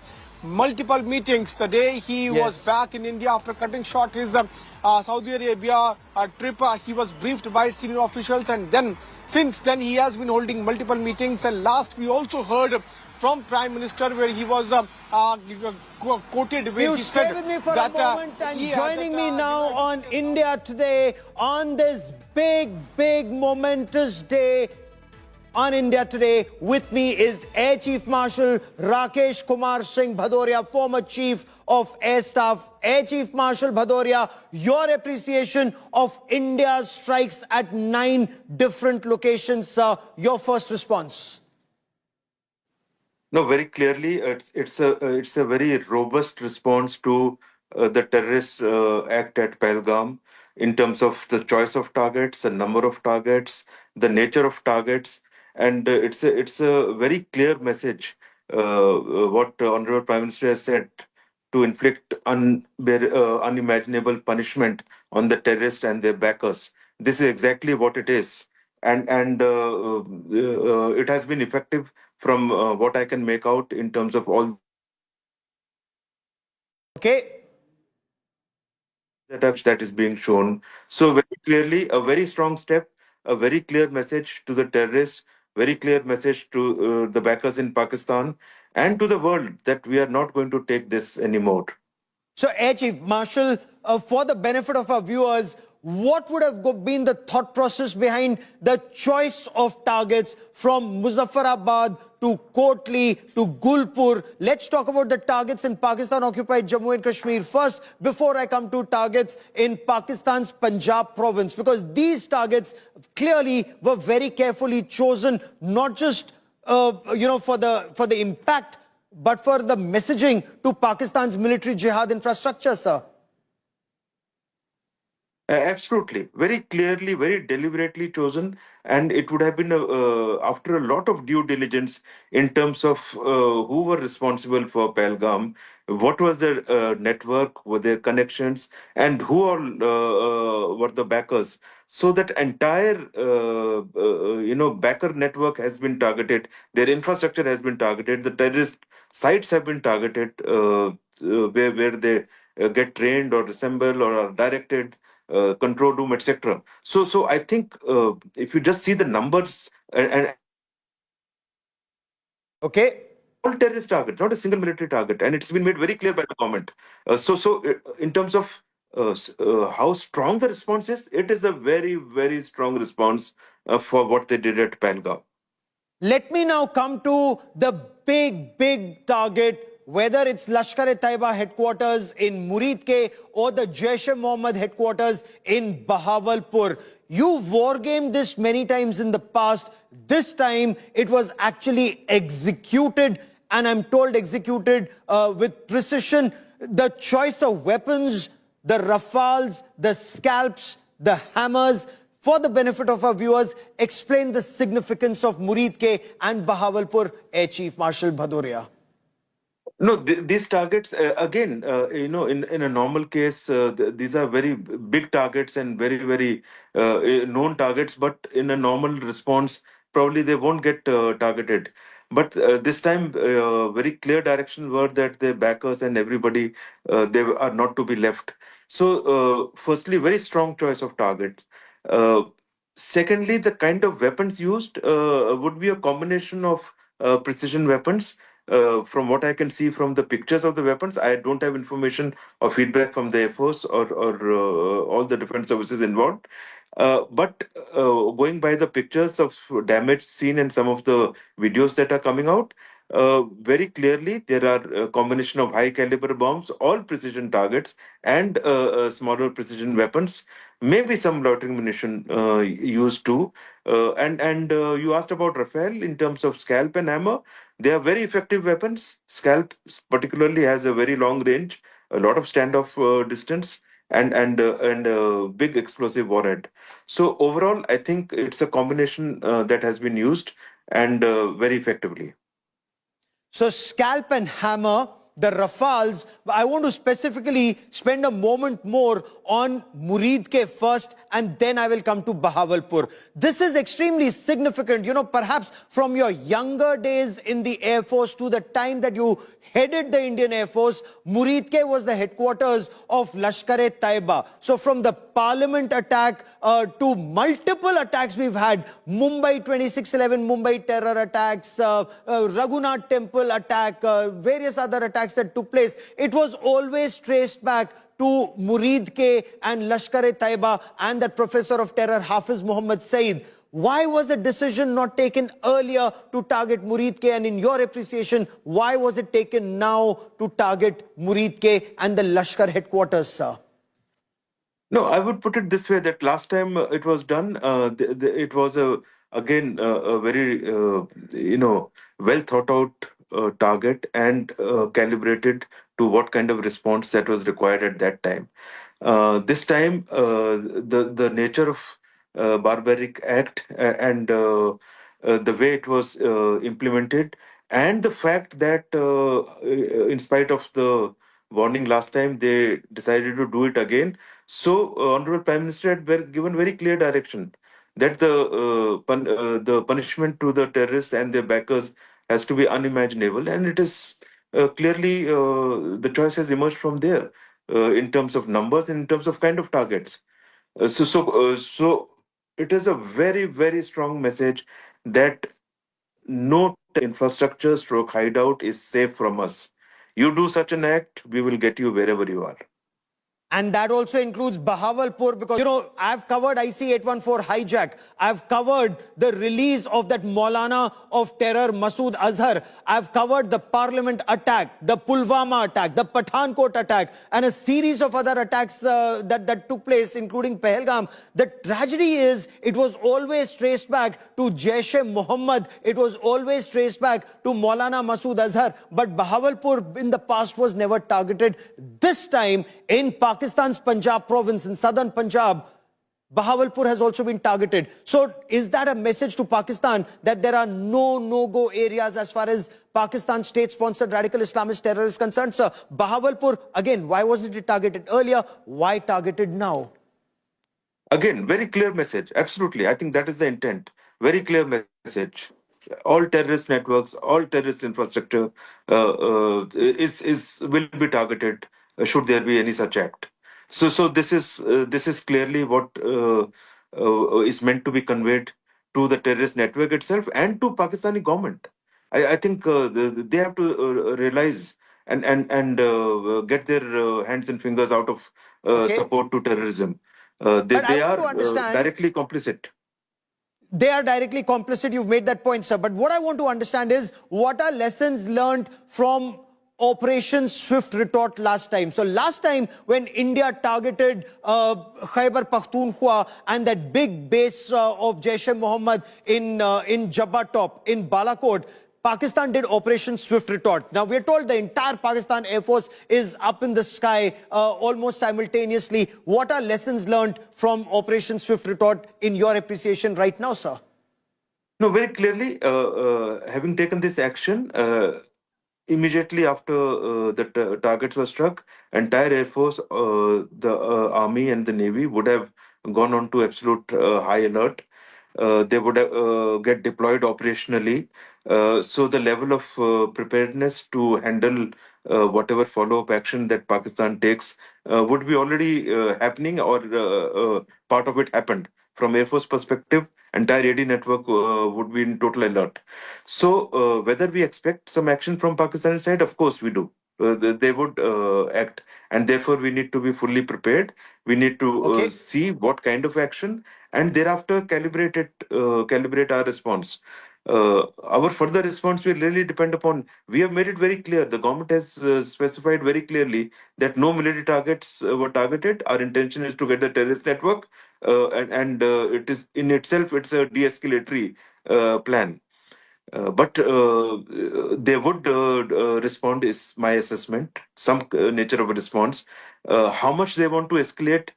multiple meetings. The day he was back in India after cutting short his Saudi Arabia trip, he was briefed by senior officials, and then since then he has been holding multiple meetings. And last we also heard from Prime Minister, where he was quoted, where he said stay with me for that, a moment, and joining me now on India Today on this big momentous day on India Today, with me is Air Chief Marshal Rakesh Kumar Singh Bhadoria, former Chief of Air Staff. Air Chief Marshal Bhadoria, your appreciation of India's strikes at 9 different locations, sir. Your first response. No, very clearly, it's a very robust response to the terrorist act at Pahalgam, in terms of the choice of targets, the number of targets, the nature of targets, and it's a very clear message. What Honorable Prime Minister has said, to inflict unimaginable punishment on the terrorists and their backers. This is exactly what it is, and it has been effective from what I can make out in terms of all that is being shown. So very clearly, a very strong step, a very clear message to the terrorists, very clear message to the backers in Pakistan and to the world, that we are not going to take this anymore. So, Air Chief Marshal, for the benefit of our viewers, what would have been the thought process behind the choice of targets from Muzaffarabad to Kotli to Gulpur? Let's talk about the targets in Pakistan-occupied Jammu and Kashmir first, before I come to targets in Pakistan's Punjab province, because these targets clearly were very carefully chosen, not just for the impact, but for the messaging to Pakistan's military jihad infrastructure, sir. Absolutely. Very clearly, very deliberately chosen. And it would have been after a lot of due diligence in terms of who were responsible for Pahalgam, what was their network, were their connections, and who all were the backers. So that entire, backer network has been targeted. Their infrastructure has been targeted. The terrorist sites have been targeted, where they get trained or assemble or are directed. Control room, etc. So I think if you just see the numbers and all terrorist target, not a single military target, and it's been made very clear by the government. In terms of how strong the response is, it is a very strong response for what they did at Pahalgam. Let me now come to the big target, whether it's Lashkar-e-Taiba headquarters in Muridke or the Jaish-e-Mohammed headquarters in Bahawalpur. You've wargamed this many times in the past. This time it was actually executed, and I'm told executed with precision. The choice of weapons, the rafales, the scalps, the hammers. For the benefit of our viewers, explain the significance of Muridke and Bahawalpur, Air Chief Marshal Bhadoria. No, these targets, again, in a normal case, these are very big targets and very known targets. But in a normal response, probably they won't get targeted. But this time, very clear directions were that the backers and everybody, they are not to be left. So, firstly, very strong choice of target. Uh, Secondly, the kind of weapons used would be a combination of precision weapons. From what I can see from the pictures of the weapons, I don't have information or feedback from the Air Force or all the defense services involved. But going by the pictures of damage seen and some of the videos that are coming out, very clearly there are a combination of high caliber bombs, all precision targets, and smaller precision weapons. Maybe some loitering munition used too. And you asked about Rafale in terms of scalp and hammer. They are very effective weapons. Scalp particularly has a very long range, a lot of standoff distance, and big explosive warhead. So overall, I think it's a combination that has been used and very effectively. So scalp and hammer, the Rafales. I want to specifically spend a moment more on Muridke first, and then I will come to Bahawalpur. This is extremely significant. You know, perhaps from your younger days in the Air Force to the time that you headed the Indian Air Force, Muridke was the headquarters of Lashkar-e-Taiba. So from the Parliament attack to multiple attacks we've had, Mumbai 26/11, Mumbai terror attacks, Raghunath Temple attack, various other attacks that took place, it was always traced back to Muridke and Lashkar-e-Taiba and that professor of terror, Hafiz Muhammad Saeed. Why was a decision not taken earlier to target Muridke? And in your appreciation, why was it taken now to target Muridke and the Lashkar headquarters, sir? No, I would put it this way: that last time it was done, it was a very well thought out target and calibrated to what kind of response that was required at that time. This time, the nature of barbaric act and the way it was implemented, and the fact that in spite of the warning last time, they decided to do it again. So, Honorable Prime Minister had given very clear direction that the punishment to the terrorists and their backers has to be unimaginable, and it is clearly the choice has emerged from there in terms of numbers and in terms of kind of targets. So it is a very, very strong message that no infrastructure stroke hideout is safe from us. You do such an act, we will get you wherever you are. And that also includes Bahawalpur, because, you know, I've covered IC-814 hijack. I've covered the release of that Maulana of terror, Masood Azhar. I've covered the Parliament attack, the Pulwama attack, the Pathankot attack, and a series of other attacks that took place, including Pahalgam. The tragedy is, it was always traced back to Jaish-e-Mohammed. It was always traced back to Maulana Masood Azhar. But Bahawalpur in the past was never targeted. This time, in Pakistan's Punjab province, in southern Punjab, Bahawalpur has also been targeted. So is that a message to Pakistan that there are no-go areas as far as Pakistan's state-sponsored radical Islamist terror is concerned, sir? Bahawalpur, again, why wasn't it targeted earlier? Why targeted now? Again, very clear message. Absolutely. I think that is the intent. Very clear message. All terrorist networks, all terrorist infrastructure is will be targeted should there be any such act. So this is clearly what is meant to be conveyed to the terrorist network itself and to Pakistani government. I think they have to realize and get their hands and fingers out of support to terrorism. They are directly complicit. They are directly complicit. You've made that point, sir. But what I want to understand is, what are lessons learned from Operation Swift Retort last time? So last time, when India targeted Khyber Pakhtunkhwa and that big base of Jaish-e-Mohammed in Jabba Top, in Balakot, Pakistan did Operation Swift Retort. Now, we're told the entire Pakistan Air Force is up in the sky almost simultaneously. What are lessons learned from Operation Swift Retort in your appreciation right now, sir? No, very clearly, having taken this action, immediately after the targets were struck, entire Air Force, the Army and the Navy would have gone on to absolute high alert. They would get deployed operationally. So the level of preparedness to handle whatever follow-up action that Pakistan takes would be already happening, or part of it happened. From Air Force perspective, entire AD network would be in total alert. So whether we expect some action from Pakistani side, of course we do. They would act, and therefore we need to be fully prepared. We need to see what kind of action, and thereafter calibrate our response. Our further response will really depend upon. We have made it very clear. The government has specified very clearly that no military targets were targeted. Our intention is to get the terrorist network, and it is in itself it's a de-escalatory plan. But they would respond, is my assessment, some nature of a response. How much they want to escalate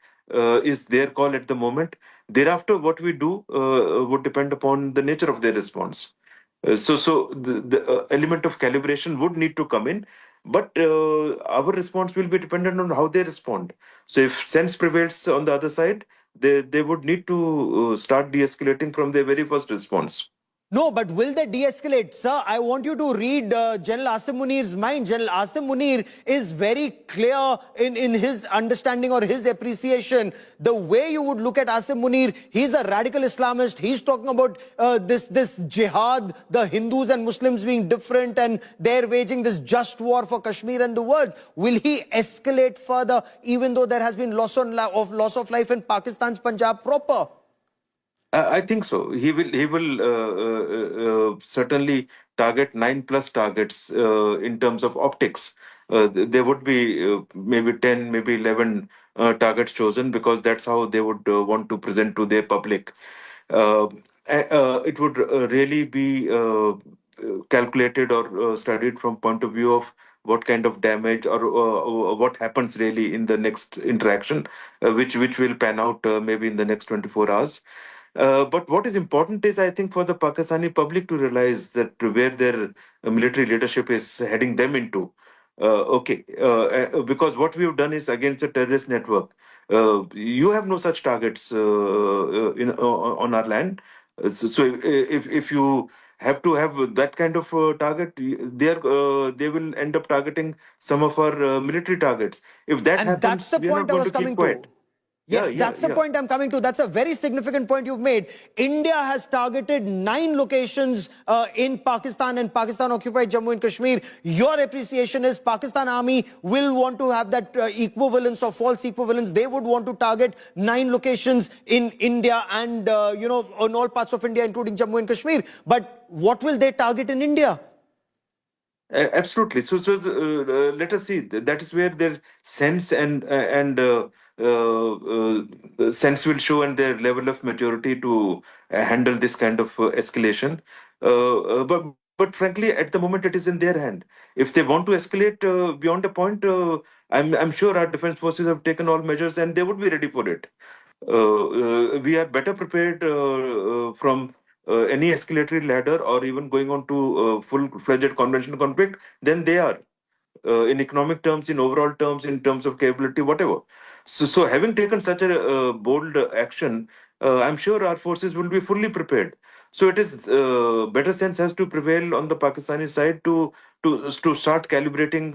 is their call at the moment. Thereafter, what we do would depend upon the nature of their response. So the element of calibration would need to come in, but our response will be dependent on how they respond. So if sense prevails on the other side, they would need to start de-escalating from their very first response. No, but will they de-escalate? Sir, I want you to read General Asim Munir's mind. General Asim Munir is very clear in his understanding or his appreciation. The way you would look at Asim Munir, he's a radical Islamist. He's talking about this jihad, the Hindus and Muslims being different, and they're waging this just war for Kashmir and the world. Will he escalate further, even though there has been loss of life in Pakistan's Punjab proper? I think so. He will. He will certainly target 9+ targets in terms of optics. There would be maybe 10, maybe 11 targets chosen, because that's how they would want to present to their public. It would really be calculated or studied from point of view of what kind of damage or what happens really in the next interaction, which will pan out maybe in the next 24 hours. But what is important is, I think, for the Pakistani public to realize that where their military leadership is heading them into. Because what we've done is against a terrorist network. You have no such targets on our land. So if you have to have that kind of target, they will end up targeting some of our military targets. If that happens, that's the we are point not I going was to keep coming quiet. to. Yes, that's the point I'm coming to. That's a very significant point you've made. India has targeted 9 locations in Pakistan and Pakistan-occupied Jammu and Kashmir. Your appreciation is Pakistan Army will want to have that equivalence or false equivalence. They would want to target 9 locations in India and, in all parts of India, including Jammu and Kashmir. But what will they target in India? Absolutely. So let us see. That is where their sense and sense will show, and their level of maturity to handle this kind of escalation. But frankly, at the moment, it is in their hand. If they want to escalate beyond a point, I'm sure our defense forces have taken all measures, and they would be ready for it. We are better prepared from any escalatory ladder, or even going on to full-fledged conventional conflict, than they are in economic terms, in overall terms, in terms of capability, whatever. So having taken such a bold action, I'm sure our forces will be fully prepared. So it is better sense has to prevail on the Pakistani side to start calibrating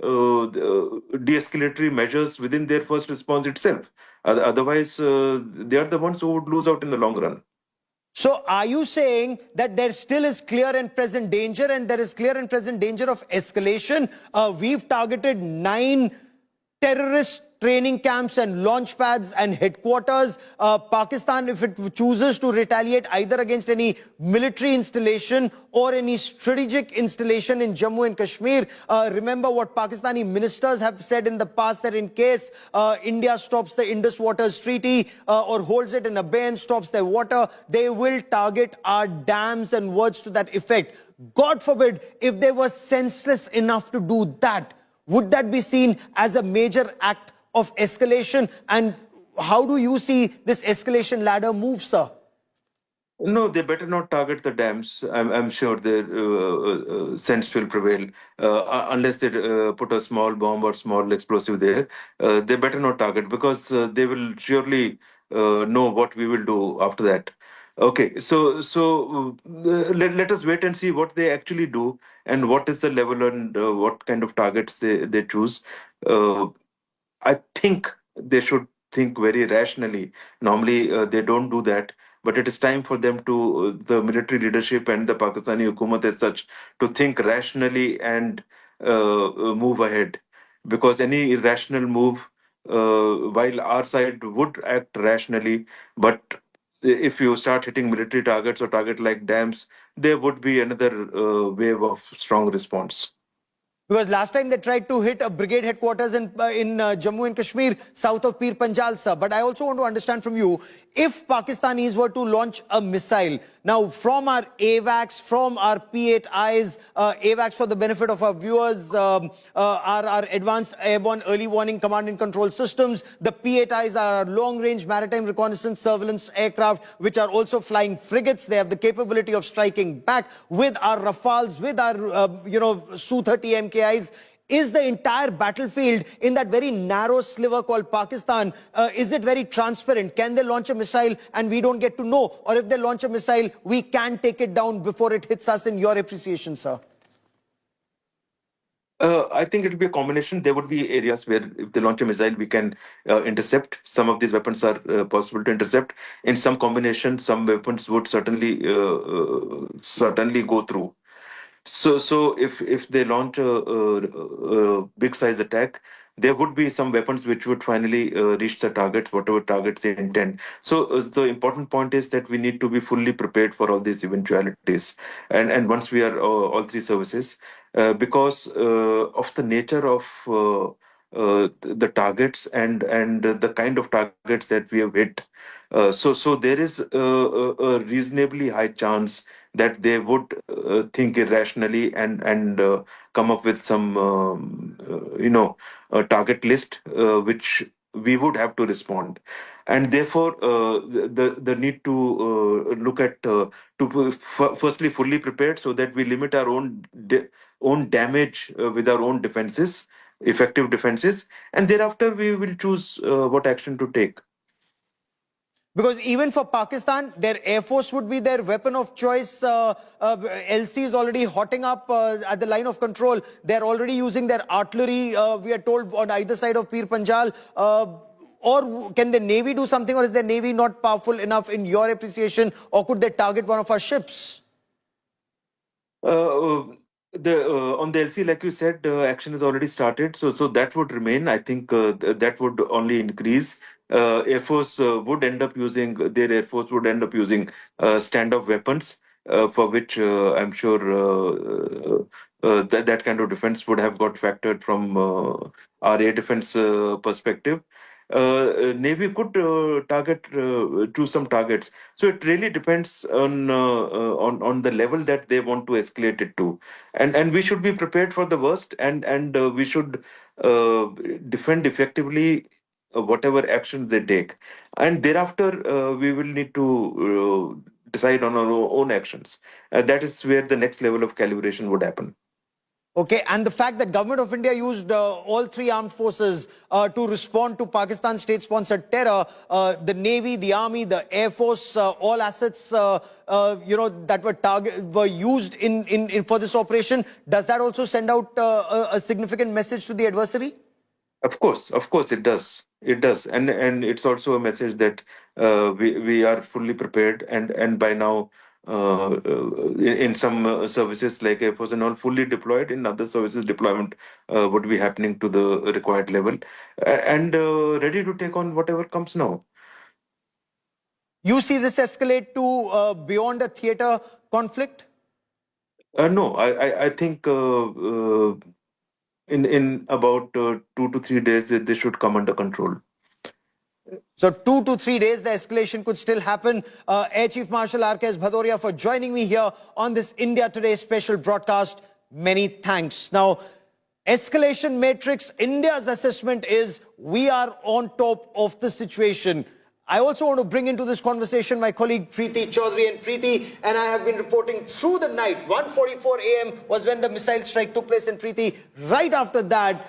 de-escalatory measures within their first response itself. Otherwise, they are the ones who would lose out in the long run. So are you saying that there still is clear and present danger, and there is clear and present danger of escalation? We've targeted 9 terrorist training camps and launch pads and headquarters. Pakistan, if it chooses to retaliate either against any military installation or any strategic installation in Jammu and Kashmir, remember what Pakistani ministers have said in the past, that in case India stops the Indus Waters Treaty or holds it in abeyance, stops their water, they will target our dams, and words to that effect. God forbid, if they were senseless enough to do that, would that be seen as a major act of escalation? And how do you see this escalation ladder move, sir? No, they better not target the dams. I'm sure their sense will prevail. Unless they put a small bomb or small explosive there, they better not target, because they will surely know what we will do after that. Okay, let us wait and see what they actually do and what is the level and what kind of targets they choose. Uh, I think they should think very rationally. Normally, they don't do that, but it is time for them to, the military leadership and the Pakistani hukumat as such, to think rationally and move ahead. Because any irrational move, while our side would act rationally, but if you start hitting military targets or target like dams, there would be another wave of strong response. Because last time they tried to hit a brigade headquarters in Jammu and Kashmir, south of Pir Panjal, sir. But I also want to understand from you, if Pakistanis were to launch a missile, now from our AWACS, from our P8Is, AWACS for the benefit of our viewers, our advanced airborne early warning command and control systems, the P8Is are our long-range maritime reconnaissance surveillance aircraft, which are also flying frigates. They have the capability of striking back with our Rafales, with our, Su-30 MKIs. Is the entire battlefield in that very narrow sliver called Pakistan, is it very transparent? Can they launch a missile and we don't get to know? Or if they launch a missile, we can take it down before it hits us, in your appreciation, sir? I think it will be a combination. There would be areas where if they launch a missile, we can intercept. Some of these weapons are possible to intercept. In some combination, some weapons would certainly go through. So if they launch a big size attack, there would be some weapons which would finally reach the targets, whatever targets they intend. So the important point is that we need to be fully prepared for all these eventualities. And once we are all three services, because of the nature of the targets and the kind of targets that we have hit. So there is a reasonably high chance that they would think irrationally and come up with some a target list which we would have to respond, and therefore the need to look at firstly fully prepared so that we limit our own damage with our own defenses, effective defenses, and thereafter we will choose what action to take. Because even for Pakistan, their Air Force would be their weapon of choice. LC is already hotting up at the line of control. They're already using their artillery, we are told, on either side of Pir Panjal. Or can the Navy do something, or is the Navy not powerful enough in your appreciation, or could they target one of our ships? On the LC, like you said, action has already started, so that would remain. I think that would only increase. Air Force would end up using their Air Force would end up using stand-off weapons, for which I'm sure that kind of defense would have got factored from our air defense perspective. Navy could choose some targets. So it really depends on the level that they want to escalate it to, and we should be prepared for the worst, and we should defend effectively whatever actions they take, and thereafter we will need to decide on our own actions. That is where the next level of calibration would happen. Okay, and the fact that Government of India used all three armed forces to respond to Pakistan state-sponsored terror, the Navy, the Army, the Air Force, all assets, that were used for this operation, does that also send out a significant message to the adversary? Of course, it does. It does, and it's also a message that we are fully prepared, and by now, in some services like Air Force and all, fully deployed. In other services, deployment would be happening to the required level, and ready to take on whatever comes now. You see this escalate to beyond a theater conflict? No, I think in about 2 to 3 days they should come under control. So 2 to 3 days, the escalation could still happen. Air Chief Marshal R.K.S. Bhadoria for joining me here on this India Today special broadcast. Many thanks. Now, escalation matrix, India's assessment is we are on top of the situation. I also want to bring into this conversation my colleague Preeti Chaudhary. And Preeti and I have been reporting through the night. 1:44 a.m. was when the missile strike took place in Preeti. Right after that,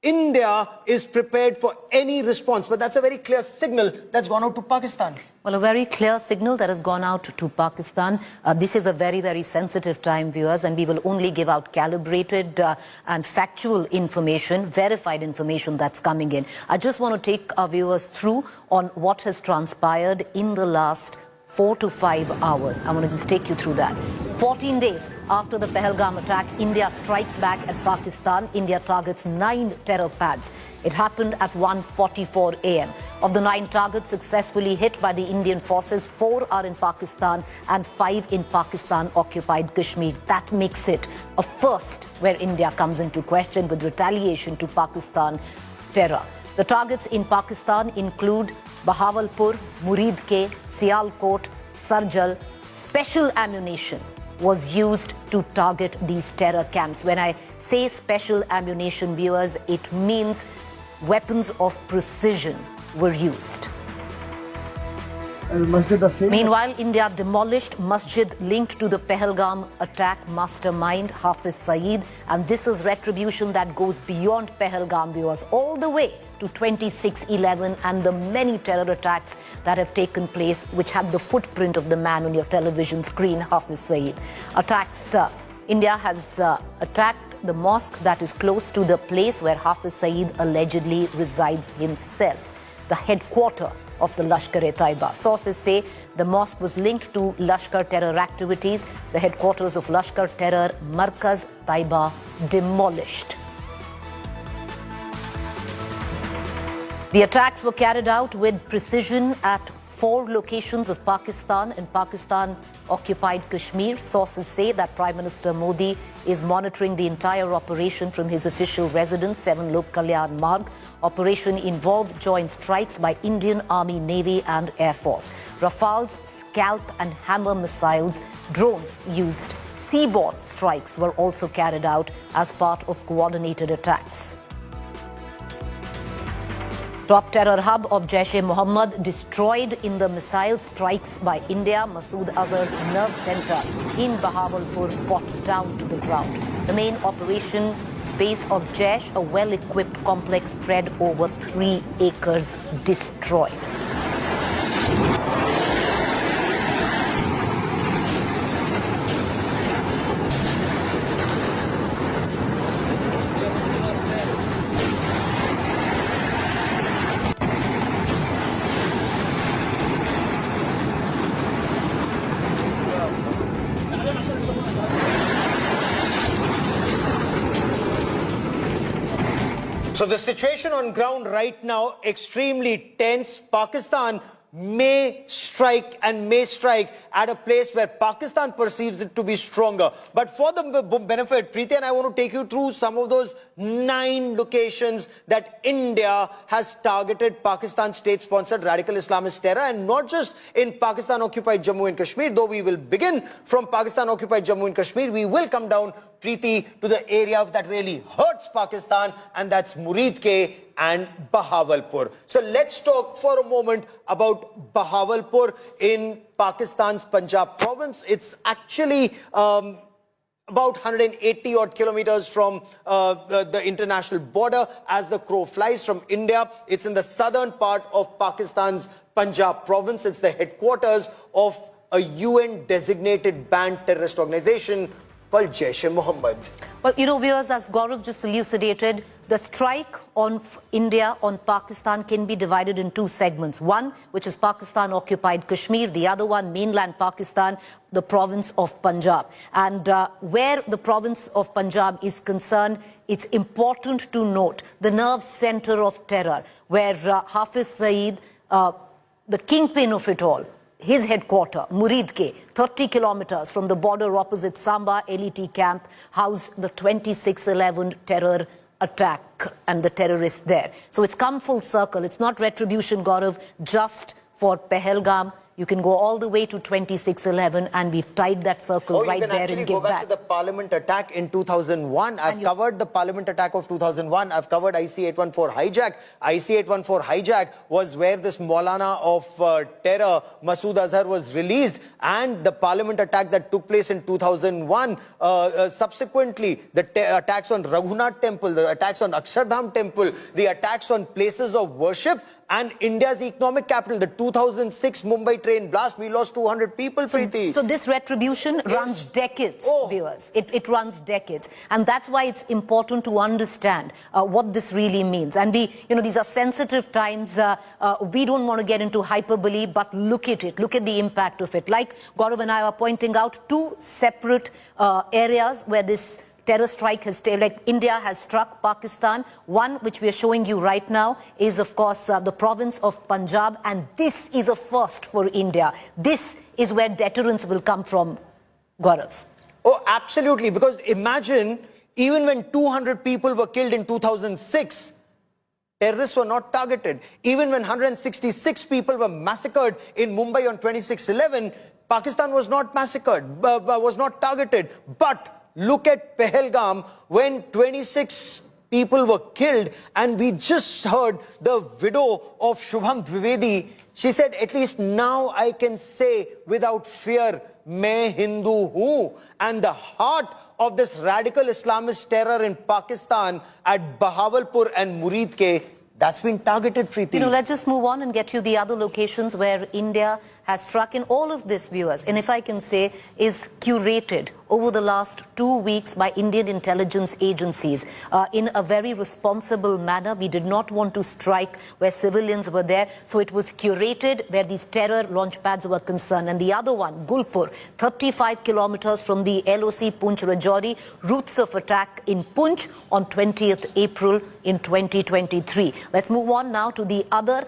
India is prepared for any response. But that's a very clear signal that's gone out to Pakistan. Well, a very clear signal that has gone out to Pakistan. This is a very, very sensitive time, viewers, and we will only give out calibrated and factual information, verified information that's coming in. I just want to take our viewers through on what has transpired in the last 4 to 5 hours. I want to just take you through that. 14 days after the Pahalgam attack, India strikes back at Pakistan. India targets 9 terror pads. It happened at 1:44 a.m. Of the 9 targets successfully hit by the Indian forces, 4 are in Pakistan and 5 in Pakistan-occupied Kashmir. That makes it a first where India comes into question with retaliation to Pakistan terror. The targets in Pakistan include Bahawalpur, Muridke, Sialkot, Sarjal. Special ammunition was used to target these terror camps. When I say special ammunition, viewers, it means weapons of precision were used. Meanwhile, India demolished masjid linked to the Pahalgam attack mastermind Hafiz Saeed, and this is retribution that goes beyond Pahalgam, viewers, all the way to 26/11 and the many terror attacks that have taken place, which had the footprint of the man on your television screen, Hafiz Saeed. Attacks. India has attacked the mosque that is close to the place where Hafiz Saeed allegedly resides himself, the headquarters of the Lashkar-e-Taiba. Sources say the mosque was linked to Lashkar terror activities. The headquarters of Lashkar terror, Markaz Taiba, demolished. The attacks were carried out with precision at 4 locations of Pakistan and Pakistan-occupied Kashmir. Sources say that Prime Minister Modi is monitoring the entire operation from his official residence, 7 Lok Kalyan Marg. Operation involved joint strikes by Indian Army, Navy and Air Force. Rafales, Scalp and Hammer missiles, drones used. Seaborne strikes were also carried out as part of coordinated attacks. Top terror hub of Jaish-e-Mohammed destroyed in the missile strikes by India. Masood Azhar's nerve center in Bahawalpur brought down to the ground. The main operation base of Jaish, a well-equipped complex spread over 3 acres, destroyed. So the situation on ground right now, extremely tense. Pakistan may strike at a place where Pakistan perceives it to be stronger. But for the benefit, Preeti and I want to take you through some of those 9 locations that India has targeted Pakistan state-sponsored radical Islamist terror, and not just in Pakistan-occupied Jammu and Kashmir, though we will begin from Pakistan-occupied Jammu and Kashmir. We will come down, Preeti, to the area that really hurts Pakistan, and that's Muridke and Bahawalpur. So let's talk for a moment about Bahawalpur in Pakistan's Punjab province. It's actually about 180 odd kilometers from the international border as the crow flies from India. It's in the southern part of Pakistan's Punjab province. It's the headquarters of a UN designated banned terrorist organization called Jaish-e-Mohammed. Well, you know, viewers, as Gaurav just elucidated, the strike on India on Pakistan can be divided in 2 segments. One, which is Pakistan-occupied Kashmir. The other one, mainland Pakistan, the province of Punjab. And where the province of Punjab is concerned, it's important to note the nerve center of terror, where Hafiz Saeed, the kingpin of it all, his headquarters, Muridke, 30 kilometers from the border opposite Samba LET camp, housed the 26/11 terror attack and the terrorists there. So it's come full circle. It's not retribution, Gaurav, just for Pahalgam. You can go all the way to 26/11, and we've tied that circle right there and give go back to the Parliament attack in 2001. I've covered the Parliament attack of 2001. I've covered IC-814 hijack. IC-814 hijack was where this Maulana of terror, Masood Azhar, was released, and the Parliament attack that took place in 2001. Subsequently, the attacks on Raghunath Temple, the attacks on Akshardham Temple, the attacks on places of worship, and India's economic capital, the 2006 Mumbai train blast, we lost 200 people, Preeti. So this retribution runs decades, viewers. It runs decades. And that's why it's important to understand what this really means. And these are sensitive times. We don't want to get into hyperbole, but look at it. Look at the impact of it. Like Gaurav and I are pointing out, two separate areas where this terror strike has, like India has struck Pakistan. One, which we are showing you right now, is of course the province of Punjab, and this is a first for India. This is where deterrence will come from, Gaurav. Oh, absolutely, because imagine, even when 200 people were killed in 2006, terrorists were not targeted. Even when 166 people were massacred in Mumbai on 26/11, Pakistan was not massacred, was not targeted. But look at Pahalgam, when 26 people were killed, and we just heard the widow of Shubham Dwivedi. She said, at least now I can say without fear, Main Hindu hoon. And the heart of this radical Islamist terror in Pakistan at Bahawalpur and Muridke, that's been targeted, Preeti. Let's just move on and get you the other locations where India has struck. In all of this, viewers, and if I can say, is curated over the last 2 weeks by Indian intelligence agencies in a very responsible manner. We did not want to strike where civilians were there, so it was curated where these terror launch pads were concerned. And the other one, Gulpur, 35 kilometers from the LOC Poonch Rajouri, routes of attack in Poonch on 20th April in 2023. Let's move on now to the other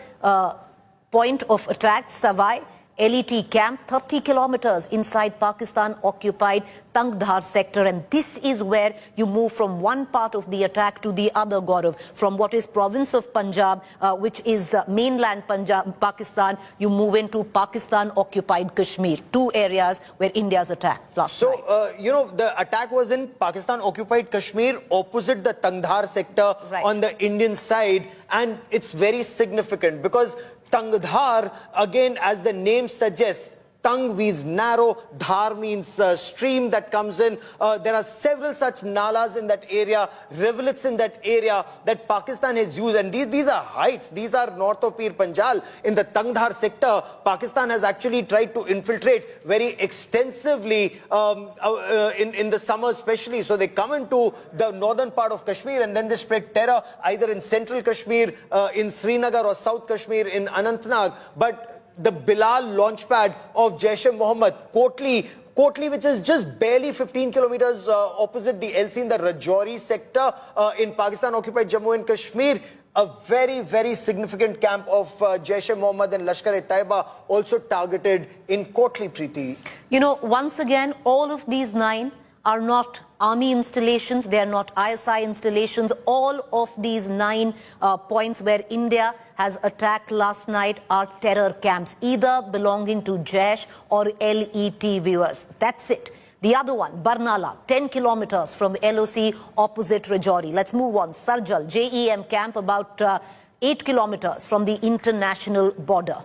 point of attack, Savai LET camp, 30 kilometers inside Pakistan-occupied Tangdhar sector. And this is where you move from one part of the attack to the other, Gaurav. From what is province of Punjab, which is mainland Punjab, Pakistan, you move into Pakistan-occupied Kashmir. Two areas where India's attacked last night. So, the attack was in Pakistan-occupied Kashmir, opposite the Tangdhar sector on the Indian side. And it's very significant because Tangdhar, again, as the name suggests, Tang means narrow, Dhar means stream that comes in. There are several such nalas in that area, rivulets in that area that Pakistan has used. And these are heights. These are north of Pir Panjal. In the Tangdhar sector, Pakistan has actually tried to infiltrate very extensively in the summer especially. So they come into the northern part of Kashmir and then they spread terror either in central Kashmir, in Srinagar, or South Kashmir in Anantnag. But the Bilal launchpad of Jaish-e-Mohammed, Kotli, which is just barely 15 kilometers opposite the LC in the Rajouri sector in Pakistan-occupied Jammu and Kashmir. A very, very significant camp of Jaish-e-Mohammed and Lashkar-e-Taiba also targeted in Kotli, Preeti. Once again, all of these 9 are not army installations, they are not ISI installations. All of these 9 points where India has attacked last night are terror camps, either belonging to Jaish or LET, viewers. That's it. The other one, Barnala, 10 kilometers from LOC opposite Rajouri. Let's move on. Sarjal, JEM camp, about 8 kilometers from the international border.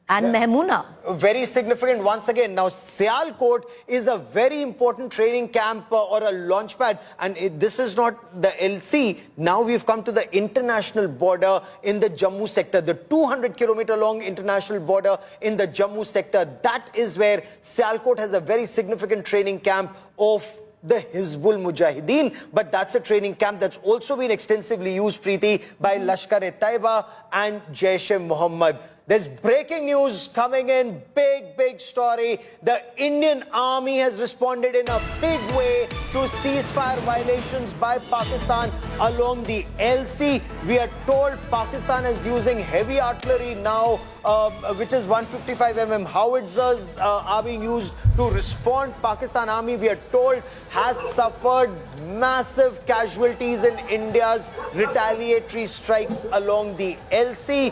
And Mehmuna. Very significant once again. Now, Sialkot is a very important training camp or a launch pad. And this is not the LC. Now we've come to the international border in the Jammu sector. The 200-kilometer long international border in the Jammu sector. That is where Sialkot has a very significant training camp of the Hizbul Mujahideen. But that's a training camp that's also been extensively used, Preeti, by Lashkar-e-Taiba and Jaish-e-Mohammed. There's breaking news coming in, big story. The Indian army has responded in a big way to ceasefire violations by Pakistan along the LC. We are told Pakistan is using heavy artillery now, which is 155mm howitzers are being used to respond. Pakistan army, we are told, has suffered massive casualties in India's retaliatory strikes along the LC.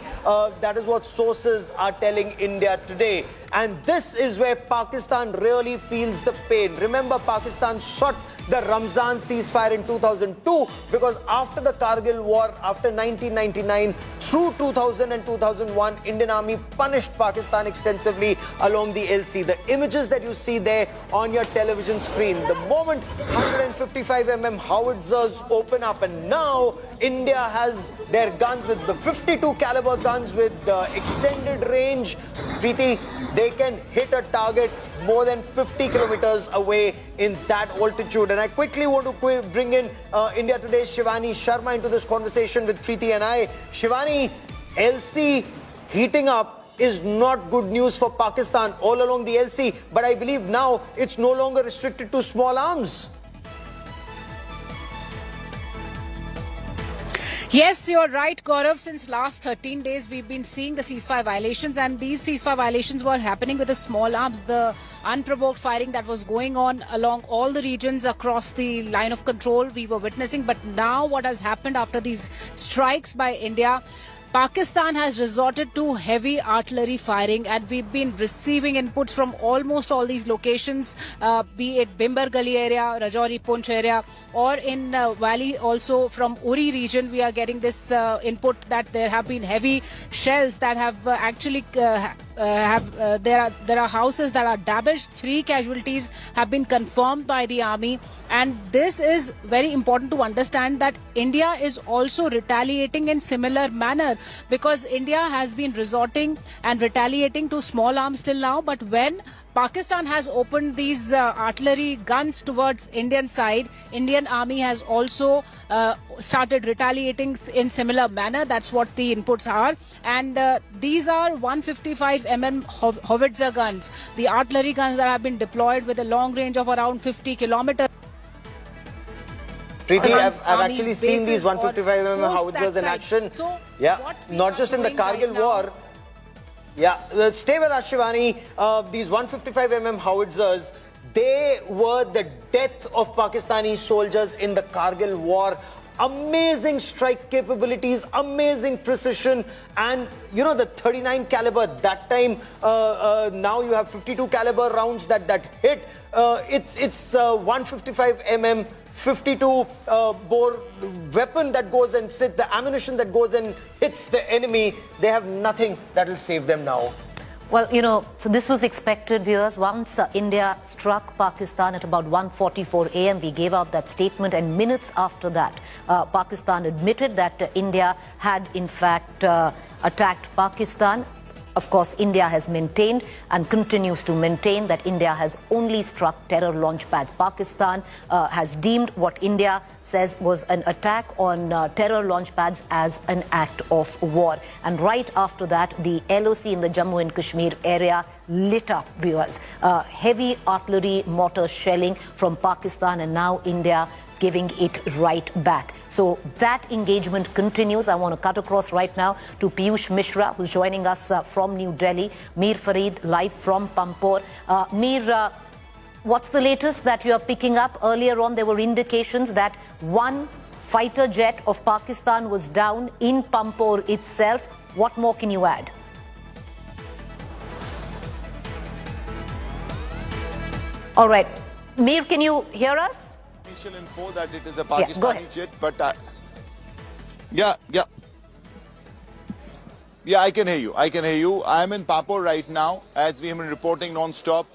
That is what sources are telling India today. And this is where Pakistan really feels the pain. Remember, Pakistan shot the Ramzan ceasefire in 2002 because after the Kargil war, after 1999, through 2000 and 2001, Indian Army punished Pakistan extensively along the LC. The images that you see there on your television screen, the moment 155mm howitzers open up, and now India has their guns with the 52 caliber guns with the extended range. Preeti, they can hit a target more than 50 kilometers away in that altitude. And I quickly want to bring in India Today's Shivani Sharma into this conversation with Preeti and I. Shivani, LC heating up is not good news for Pakistan all along the LC, but I believe now it's no longer restricted to small arms. Yes, you're right, Gaurav. Since last 13 days, we've been seeing the ceasefire violations, and these ceasefire violations were happening with the small arms. The unprovoked firing that was going on along all the regions across the line of control we were witnessing. But now what has happened after these strikes by India, Pakistan has resorted to heavy artillery firing, and we've been receiving inputs from almost all these locations, be it Bimbar Gali area, Rajouri Poonch area, or in Valley also from Uri region. We are getting this input that there have been heavy shells that have actually there are houses that are damaged. 3 casualties have been confirmed by the army, and this is very important to understand that India is also retaliating in similar manner, because India has been resorting and retaliating to small arms till now. But when Pakistan has opened these artillery guns towards Indian side, Indian army has also started retaliating in similar manner. That's what the inputs are. And these are 155mm howitzer guns, the artillery guns that have been deployed with a long range of around 50 kilometers. Preeti, I've actually seen these 155mm howitzers in action. So yeah, not just in the Kargil war. Yeah, stay with us, Shivani. These 155mm howitzers, they were the death of Pakistani soldiers in the Kargil war. Amazing strike capabilities, amazing precision, and you know the 39 caliber that time. Now you have 52 caliber rounds that hit. It's 155mm. 52 bore weapon that goes and sits, the ammunition that goes and hits the enemy. They have nothing that will save them now. Well, you know, so this was expected, viewers. Once India struck Pakistan at about 1:44 a.m., we gave out that statement, and minutes after that, Pakistan admitted that India had in fact attacked Pakistan. Of course, India has maintained and continues to maintain that India has only struck terror launch pads. Pakistan has deemed what India says was an attack on terror launch pads as an act of war. And right after that, the LOC in the Jammu and Kashmir area lit up, viewers. Heavy artillery mortar shelling from Pakistan, and now India giving it right back. So that engagement continues. I want to cut across right now to Piyush Mishra, who's joining us from New Delhi. Mir Farid, live from Pampore. Mir, what's the latest that you are picking up? Earlier on, there were indications that one fighter jet of Pakistan was down in Pampore itself. What more can you add? All right. Mir, can you hear us? Initial info that it is a Pakistani jet, but yeah, I can hear you. I am in Pampore right now, as we have been reporting non-stop.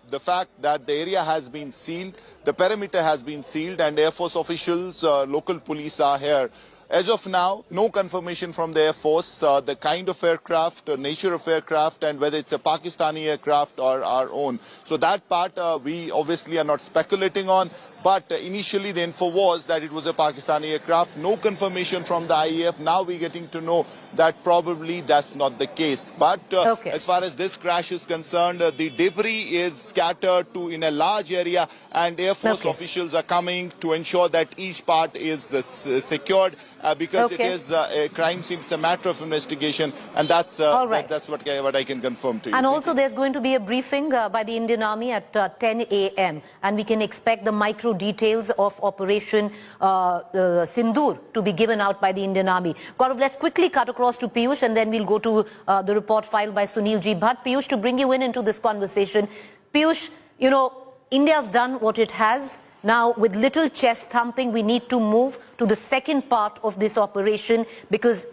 The fact that the area has been sealed, the perimeter has been sealed, and Air Force officials, local police are here. As of now, no confirmation from the Air Force, the kind of aircraft, nature of aircraft, and whether it's a Pakistani aircraft or our own. So that part we obviously are not speculating on. But initially the info was that it was a Pakistani aircraft. No confirmation from the IAF. Now we're getting to know that probably that's not the case. But as far as this crash is concerned, the debris is scattered in a large area, and Air Force officials are coming to ensure that each part is secured because it is a crime scene. It's a matter of investigation, and that's that's what I can confirm to you. And also there's going to be a briefing by the Indian Army at 10 a.m. and we can expect the micro details of Operation Sindoor to be given out by the Indian Army. Gaurav, let's quickly cut across to Piyush and then we'll go to the report filed by Sunil G. Bhatt. Piyush, to bring you into this conversation. Piyush, you know, India's done what it has. Now, with little chest thumping, we need to move to the second part of this operation because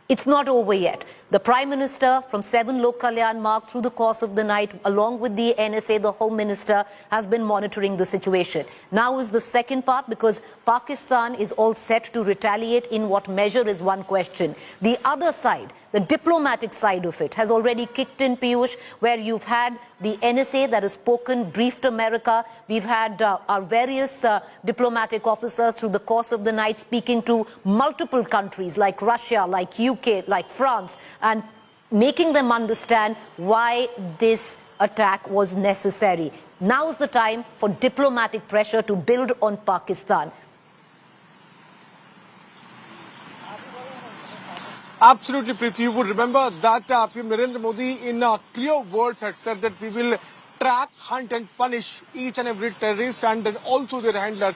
it's not over yet. The Prime Minister from 7 Lok Kalyan Marg through the course of the night, along with the NSA, the Home Minister, has been monitoring the situation. Now is the second part because Pakistan is all set to retaliate. In what measure is one question. The other side, the diplomatic side of it, has already kicked in, Piyush, where you've had the NSA that has spoken, briefed America. We've had our various diplomatic officers through the course of the night speaking to multiple countries like Russia, like UK, like France, and making them understand why this attack was necessary. Now's the time for diplomatic pressure to build on Pakistan. Absolutely, Preeti. You would remember that PM Narendra Modi in clear words had said that we will track, hunt and punish each and every terrorist and also their handlers.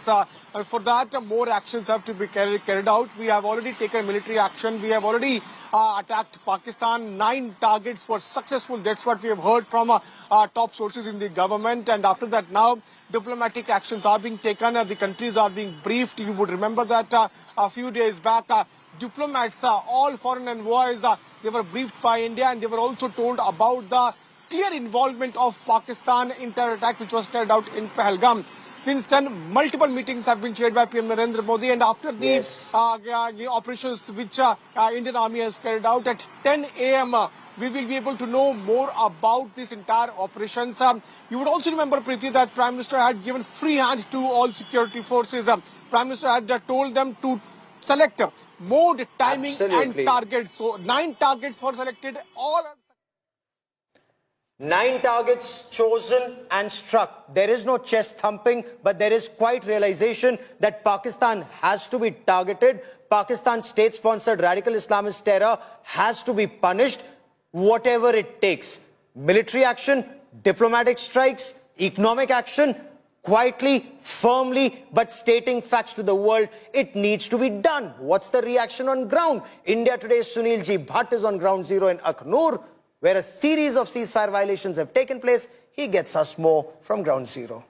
For that, more actions have to be carried out. We have already taken military action. We have already attacked Pakistan. 9 targets were successful. That's what we have heard from top sources in the government. And after that, now diplomatic actions are being taken. The countries are being briefed. You would remember that a few days back, diplomats, all foreign envoys, they were briefed by India and they were also told about the clear involvement of Pakistan in terror attack which was carried out in Pahalgam. Since then, multiple meetings have been chaired by PM Narendra Modi, and after the operations which Indian Army has carried out at 10 a.m., we will be able to know more about this entire operation. You would also remember, Preeti, that Prime Minister had given free hand to all security forces. Prime Minister had told them to select mode, timing and targets. So 9 targets were selected. All 9 targets chosen and struck. There is no chest thumping, but there is quite realization that Pakistan has to be targeted. Pakistan state-sponsored radical Islamist terror has to be punished, whatever it takes. Military action, diplomatic strikes, economic action, quietly, firmly, but stating facts to the world. It needs to be done. What's the reaction on ground? India Today's Sunil G. Bhatt is on ground zero in Akhnur, where a series of ceasefire violations have taken place. He gets us more from ground zero.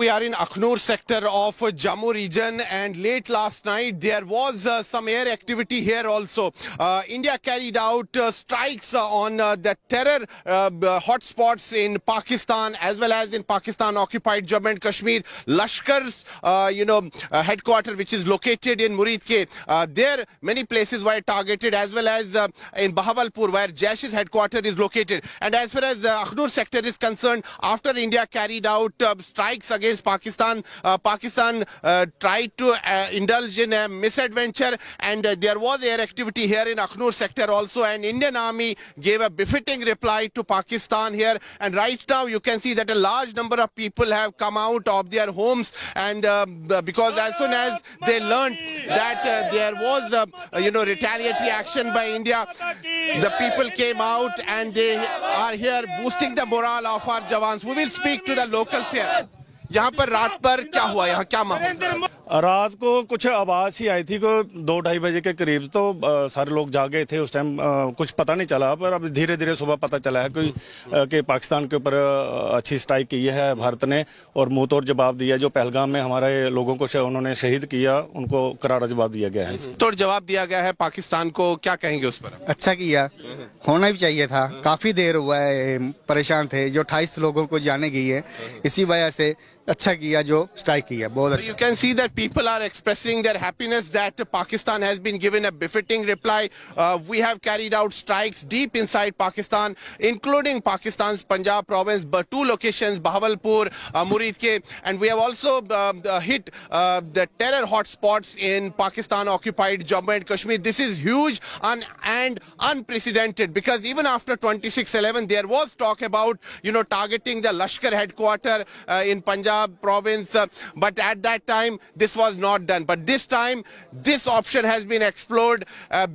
We are in Akhnur sector of Jammu region, and late last night there was some air activity here also. India carried out strikes on the terror hotspots in Pakistan as well as in Pakistan occupied Jammu and Kashmir. Lashkar's headquarters, which is located in Muridke, there many places were targeted, as well as in Bahawalpur, where Jaish's headquarters is located. And as far as Akhnur sector is concerned, after India carried out strikes against Pakistan, Pakistan tried to indulge in a misadventure, and there was air activity here in Akhnur sector also, and Indian Army gave a befitting reply to Pakistan here. And right now you can see that a large number of people have come out of their homes, and because as soon as they learned that there was retaliatory action by India, the people came out and they are here boosting the morale of our jawans. We will speak to the locals here. यहाँ पर रात पर क्या हुआ, यहाँ क्या माहौल? रात को कुछ आवाज ही आई थी को 2-2:30 बजे के करीब, तो सारे लोग जागे थे उस टाइम। कुछ पता नहीं चला, पर अब धीरे धीरे सुबह पता चला है कि पाकिस्तान के ऊपर अच्छी स्ट्राइक की है भारत ने, और मुंह तोड़ जवाब दिया। जो पहलगाम में हमारे लोगों को उन्होंने शहीद किया, उनको करारा जवाब दिया गया है। तोड़ जवाब दिया गया है पाकिस्तान को, क्या कहेंगे उस पर? अच्छा किया, होना भी चाहिए था। काफी देर हुआ है, परेशान थे। जो 28 लोगों को जाने गई है, इसी वजह से अच्छा किया जो स्ट्राइक किया, बहुत अच्छा। You can see that people are expressing their happiness that Pakistan has been given a befitting reply. We have carried out strikes deep inside Pakistan, including Pakistan's Punjab province, but 2 locations, Bahawalpur, Muridke, and we have also hit the terror hotspots in Pakistan-occupied Jammu and Kashmir. This is huge and unprecedented, because even after 26/11, there was talk about targeting the Lashkar headquarters in Punjab province, but at that time the this was not done. But this time, this option has been explored. A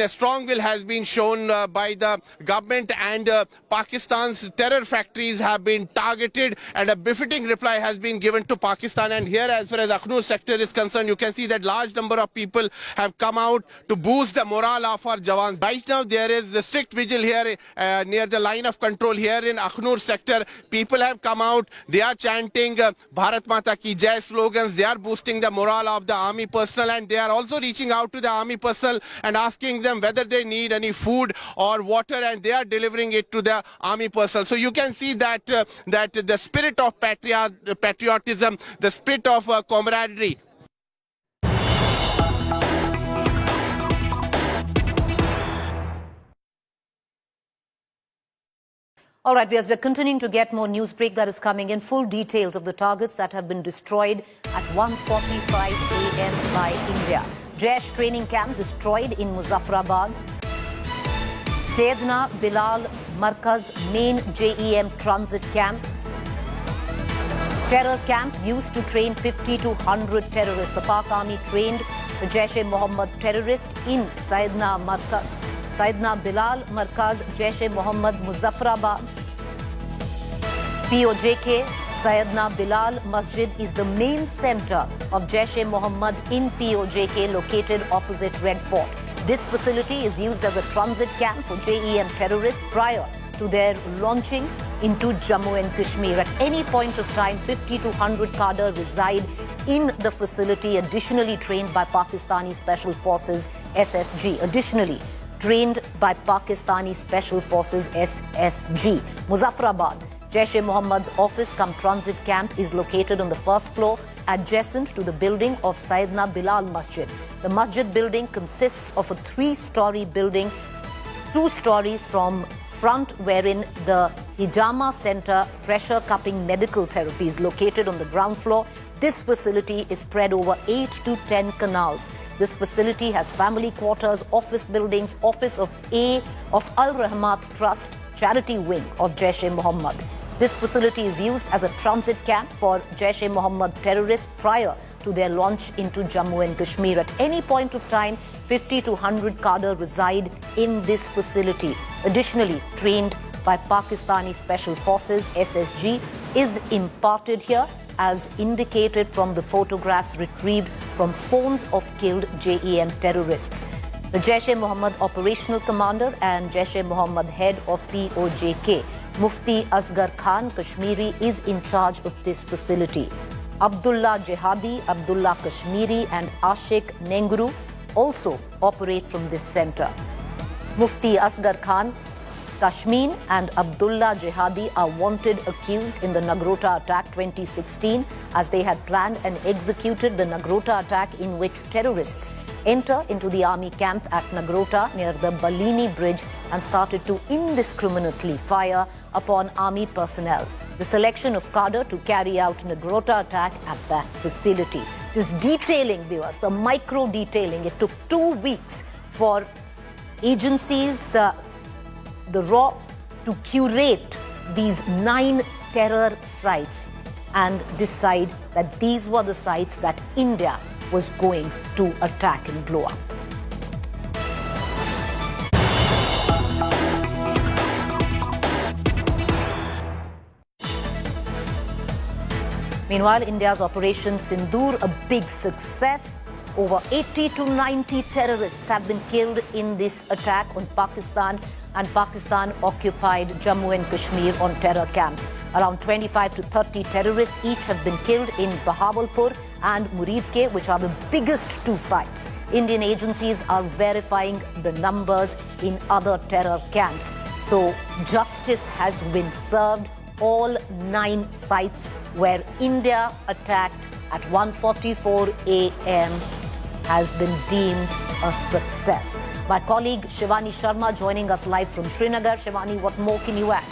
strong will has been shown by the government, and Pakistan's terror factories have been targeted, and a befitting reply has been given to Pakistan. And here, as far as Akhnur sector is concerned, you can see that large number of people have come out to boost the morale of our jawans. Right now, there is the strict vigil here near the line of control here in Akhnur sector. People have come out. They are chanting Bharat Mata Ki Jai slogans. They are boosting the morale of the army personnel, and they are also reaching out to the army personnel and asking them whether they need any food or water, and they are delivering it to the army personnel. So you can see that the spirit of patriotism, the spirit of camaraderie. All right, we're continuing to get more news break that is coming in. Full details of the targets that have been destroyed at 1:45 a.m. by India. Jaish training camp destroyed in Muzaffarabad. Sayyidina Bilal Markaz main JEM transit camp. Terror camp used to train 50 to 100 terrorists. The Pak army trained the Jaish-e-Mohammed terrorist in Sayyidina Bilal Markaz, Jaish-e-Mohammed Muzaffarabad. POJK Sayyidina Bilal Masjid is the main center of Jaish-e-Mohammed in POJK, located opposite Red Fort. This facility is used as a transit camp for JEM terrorists prior to their launching into Jammu and Kashmir. At any point of time, 50 to 100 cadre reside in the facility, additionally trained by Pakistani Special Forces SSG. Trained by Pakistani Special Forces SSG. Muzaffarabad, Jaish-e-Mohammed's office cum transit camp is located on the first floor, adjacent to the building of Sayyidina Bilal Masjid. The masjid building consists of a 3-story building, 2 stories from front, wherein the Hijama Center pressure cupping medical therapy is located on the ground floor. This facility is spread over 8 to 10 canals. This facility has family quarters, office buildings, office of Al Rahmat Trust, charity wing of Jaish-e-Mohammed. This facility is used as a transit camp for Jaish-e-Mohammed terrorists prior to their launch into Jammu and Kashmir. At any point of time, 50 to 100 cadre reside in this facility. Additionally, trained by Pakistani Special Forces SSG is imparted here, as indicated from the photographs retrieved from phones of killed JEM terrorists. The Jaish-e-Mohammed operational commander and Jaish-e-Mohammed head of POJK, Mufti Asghar Khan Kashmiri, is in charge of this facility. Abdullah Jihadi, Abdullah Kashmiri and Ashik Nengru also operate from this center. Mufti Asghar Khan Kashmir and Abdullah Jihadi are wanted accused in the Nagrota attack 2016, as they had planned and executed the Nagrota attack, in which terrorists enter into the army camp at Nagrota near the Balini bridge and started to indiscriminately fire upon army personnel. The selection of cadre to carry out Nagrota attack at that facility. Just detailing, viewers, the micro detailing. It took 2 weeks for agencies, the RAW, to curate these 9 terror sites and decide that these were the sites that India was going to attack and blow up. Meanwhile, India's Operation Sindoor, a big success. Over 80 to 90 terrorists have been killed in this attack on Pakistan and Pakistan-occupied Jammu and Kashmir on terror camps. Around 25 to 30 terrorists each have been killed in Bahawalpur and Muridke, which are the biggest 2 sites. Indian agencies are verifying the numbers in other terror camps. So justice has been served. All 9 sites where India attacked at 1:44 a.m. has been deemed a success. My colleague Shivani Sharma joining us live from Srinagar. Shivani, what more can you add?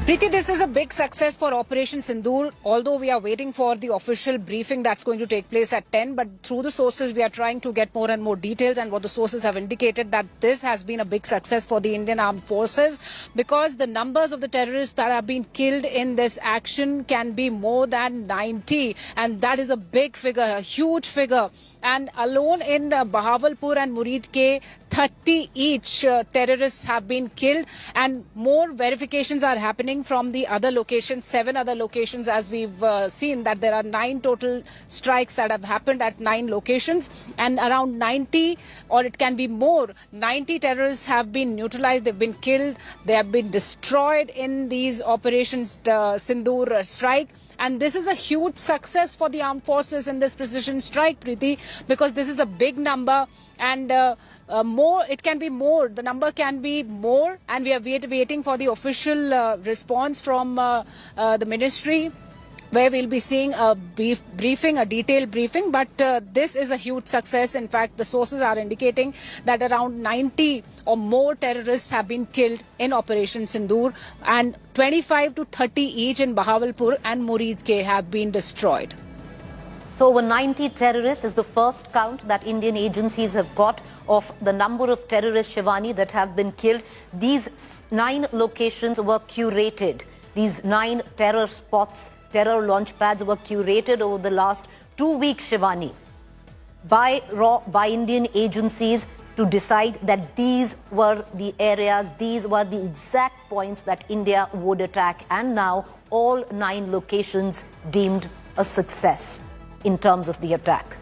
Preeti, this is a big success for Operation Sindoor, although we are waiting for the official briefing that's going to take place at 10. But through the sources, we are trying to get more and more details. And what the sources have indicated that this has been a big success for the Indian Armed Forces, because the numbers of the terrorists that have been killed in this action can be more than 90. And that is a big figure, a huge figure. And alone in Bahawalpur and Muridke, 30 each terrorists have been killed, and more verifications are happening from the other locations, 7 other locations, as we've seen that there are 9 total strikes that have happened at 9 locations, and around 90, or it can be more, 90 terrorists have been neutralized, they've been killed, they have been destroyed in these operations Sindoor strike. And this is a huge success for the armed forces in this precision strike, Preeti, because this is a big number, and more, it can be more, the number can be more, and we are waiting for the official response from the ministry, where we'll be seeing a briefing, a detailed briefing. But this is a huge success. In fact, the sources are indicating that around 90 or more terrorists have been killed in Operation Sindoor, and 25 to 30 each in Bahawalpur and Muridke have been destroyed. So over 90 terrorists is the first count that Indian agencies have got of the number of terrorists, Shivani, that have been killed. These 9 locations were curated. These 9 terror spots, terror launch pads were curated over the last 2 weeks, Shivani, by Indian agencies to decide that these were the areas, these were the exact points that India would attack. And now all 9 locations deemed a success in terms of the attack.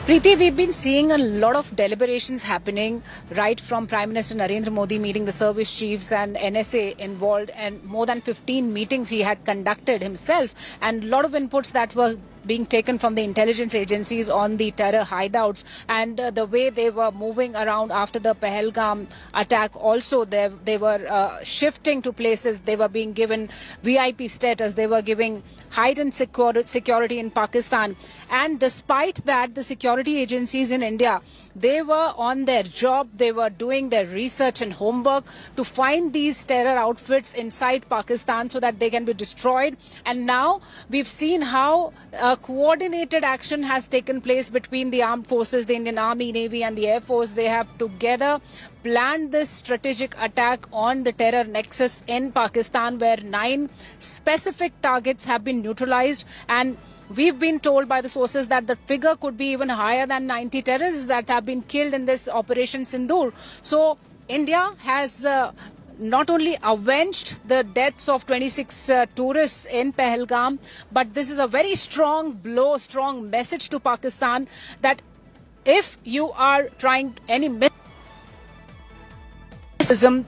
Preeti, we've been seeing a lot of deliberations happening, right from Prime Minister Narendra Modi meeting the service chiefs and NSA involved, and more than 15 meetings he had conducted himself, and a lot of inputs that were being taken from the intelligence agencies on the terror hideouts and the way they were moving around after the Pahalgam attack. Also, they were shifting to places, they were being given VIP status, they were giving heightened security in Pakistan. And despite that, the security agencies in India, they were on their job, they were doing their research and homework to find these terror outfits inside Pakistan so that they can be destroyed. And now we've seen how coordinated action has taken place between the armed forces, the Indian Army, Navy and the Air Force. They have together planned this strategic attack on the terror nexus in Pakistan, where 9 specific targets have been neutralized. And we've been told by the sources that the figure could be even higher than 90 terrorists that have been killed in this Operation Sindoor. So India has not only avenged the deaths of 26 tourists in Pahalgam, but this is a very strong blow, strong message to Pakistan that if you are trying any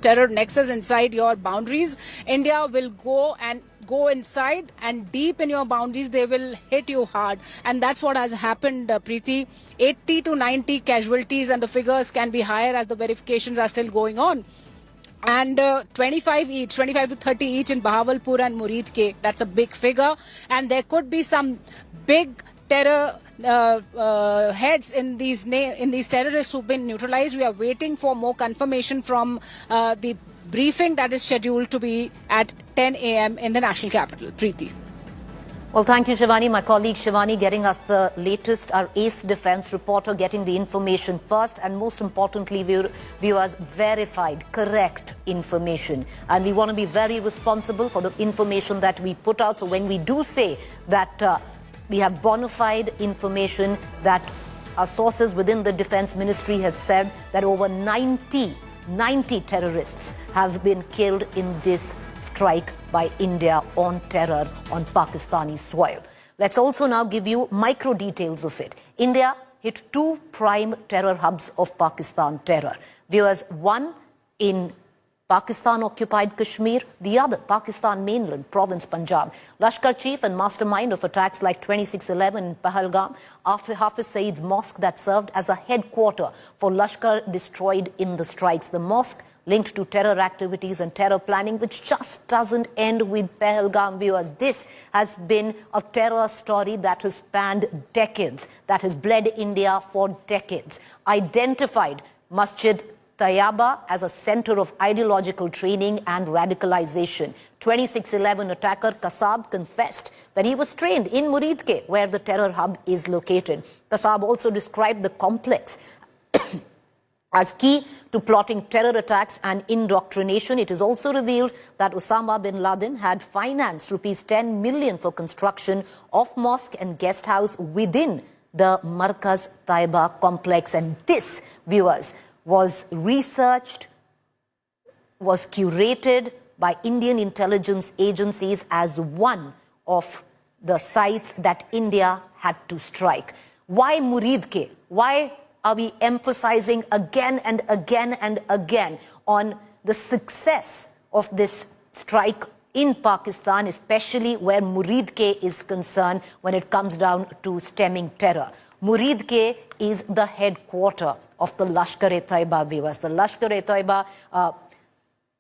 terror nexus inside your boundaries, India will go inside and deep in your boundaries, they will hit you hard. And that's what has happened, Preeti. 80 to 90 casualties, and the figures can be higher as the verifications are still going on. And 25 to 30 each in Bahawalpur and Muridke. That's a big figure. And there could be some big terror heads in these terrorists who've been neutralized. We are waiting for more confirmation from the briefing that is scheduled to be at 10 a.m. in the national capital. Preeti. Well, thank you, Shivani. My colleague Shivani getting us the latest, our ace defense reporter getting the information first, and most importantly, viewers, verified, correct information. And we want to be very responsible for the information that we put out. So when we do say that we have bona fide information, that our sources within the Defense Ministry has said that over 90 terrorists have been killed in this strike by India on terror on Pakistani soil. Let's also now give you micro details of it. India hit 2 prime terror hubs of Pakistan terror. Viewers, one in Pakistan-occupied Kashmir, the other Pakistan mainland province Punjab. Lashkar chief and mastermind of attacks like 2611 in Pahalgam, Hafiz Saeed's mosque that served as a headquarter for Lashkar destroyed in the strikes. The mosque linked to terror activities and terror planning, which just doesn't end with Pahalgam, viewers. This has been a terror story that has spanned decades, that has bled India for decades. Identified Masjid Tayaba as a center of ideological training and radicalization. 26/11 attacker Kasab confessed that he was trained in Muridke, where the terror hub is located. Kasab also described the complex as key to plotting terror attacks and indoctrination. It is also revealed that Osama bin Laden had financed rupees 10 million for construction of mosque and guest house within the Markaz Taiba complex. And this, viewers, was researched, was curated by Indian intelligence agencies as one of the sites that India had to strike. Why Muridke? Why are we emphasizing again and again and again on the success of this strike in Pakistan, especially where Muridke is concerned when it comes down to stemming terror? Muridke is the headquarter of the Lashkar-e-Taiba, viewers. The Lashkar-e-Taiba,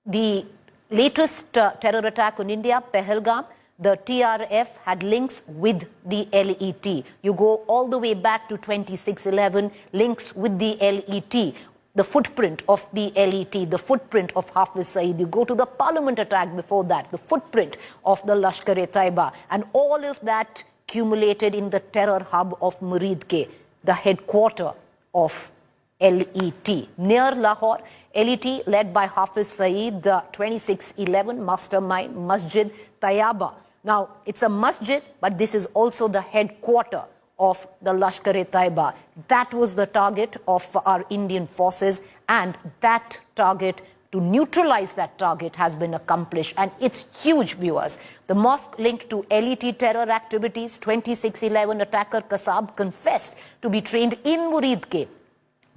the latest terror attack on India, Pahalgam, the TRF had links with the LET. You go all the way back to 26/11, links with the LET, the footprint of the LET, the footprint of Hafiz Saeed. You go to the parliament attack before that, the footprint of the Lashkar-e-Taiba, and all of that accumulated in the terror hub of Muridke, the headquarter of LET. Near Lahore, LET led by Hafiz Saeed, the 26/11 mastermind Masjid Tayaba. Now, it's a masjid, but this is also the headquarter of the Lashkar-e-Taiba. That was the target of our Indian forces, and that target, to neutralize that target, has been accomplished. And it's huge, viewers. The mosque linked to LET terror activities, 26/11 attacker Kasab confessed to be trained in Muridke.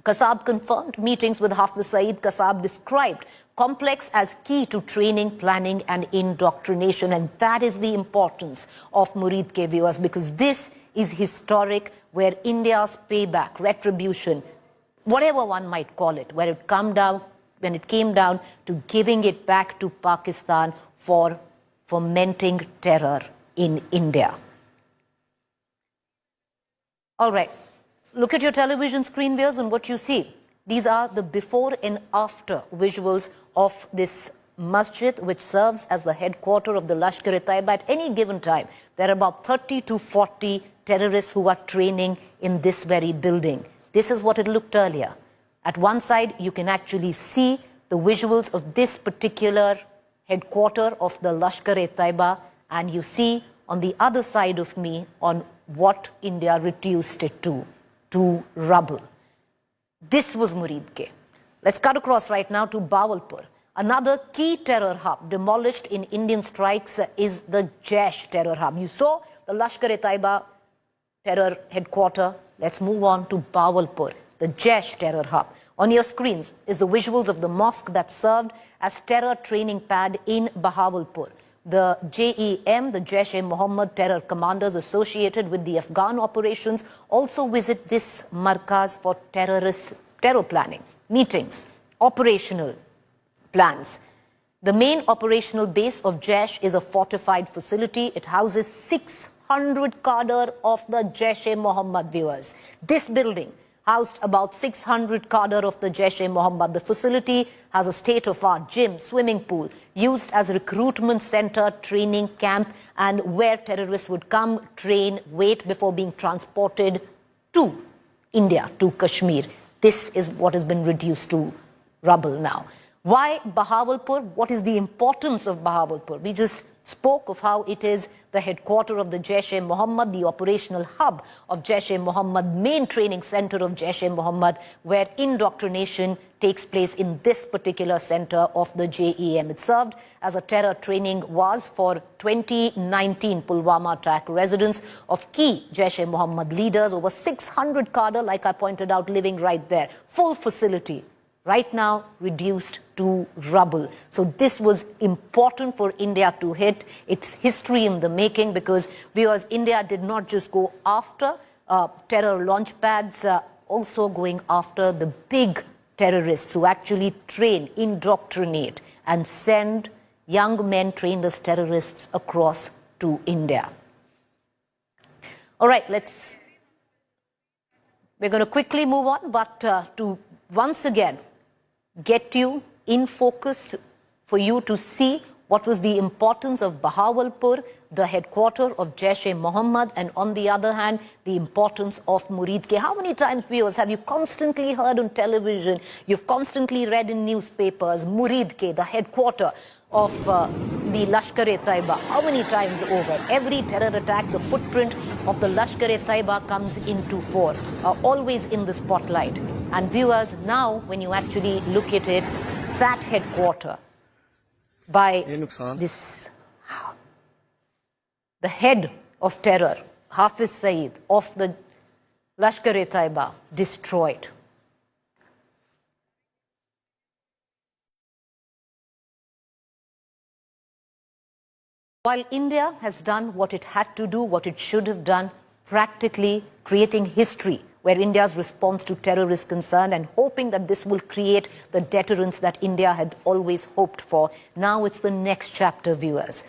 Kasab confirmed meetings with Hafiz Saeed. Kasab described complex as key to training, planning and indoctrination. And that is the importance of Muridke, viewers, because this is historic, where India's payback, retribution, whatever one might call it, when it came down to giving it back to Pakistan for fomenting terror in India. All right. Look at your television screen, viewers, and what you see. These are the before and after visuals of this masjid, which serves as the headquarter of the Lashkar-e-Taiba. At any given time, there are about 30 to 40 terrorists who are training in this very building. This is what it looked earlier. At one side, you can actually see the visuals of this particular headquarter of the Lashkar-e-Taiba, and you see on the other side of me on what India reduced it to rubble. This was Muridke. Let's cut across right now to Bahawalpur. Another key terror hub demolished in Indian strikes is the Jaish terror hub. You saw the Lashkar-e-Taiba terror headquarter. Let's move on to Bahawalpur, the Jaish terror hub. On your screens is the visuals of the mosque that served as terror training pad in Bahawalpur. The JEM, the Jaish-e-Mohammed terror commanders associated with the Afghan operations, also visit this markaz for terror planning, meetings, operational plans. The main operational base of Jaish is a fortified facility. It houses 600 cadre of the Jaish-e-Mohammed, viewers. This building housed about 600 cadre of the Jaish-e-Mohammed. The facility has a state-of-art gym, swimming pool, used as a recruitment center, training camp, and where terrorists would come, train, wait before being transported to India, to Kashmir. This is what has been reduced to rubble now. Why Bahawalpur? What is the importance of Bahawalpur? We just spoke of how it is the headquarter of the Jaish-e-Mohammed, the operational hub of Jaish-e-Mohammed, main training center of Jaish-e-Mohammed, where indoctrination takes place in this particular center of the JEM. It served as a terror training was for 2019 Pulwama attack. Residents of key Jaish-e-Mohammed leaders, over 600 cadre, like I pointed out, living right there. Full facility. Right now reduced to rubble. So this was important for India to hit. It's history in the making, because viewers, India did not just go after terror launch pads, also going after the big terrorists who actually train, indoctrinate, and send young men trained as terrorists across to India. All right, we're going to quickly move on, but to once again get you in focus for you to see what was the importance of Bahawalpur, the headquarters of Jaish-e-Mohammed, and on the other hand, the importance of Muridke. How many times, viewers, have you constantly heard on television, you've constantly read in newspapers, Muridke, the headquarters of the Lashkar-e-Taiba? How many times over? Every terror attack, the footprint of the Lashkar-e-Taiba comes into fore, always in the spotlight. And viewers, now when you actually look at it, that headquarters by this, the head of terror, Hafiz Saeed of the Lashkar-e-Taiba, destroyed. While India has done what it had to do, what it should have done, practically creating history where India's response to terror is concerned and hoping that this will create the deterrence that India had always hoped for. Now it's the next chapter, viewers.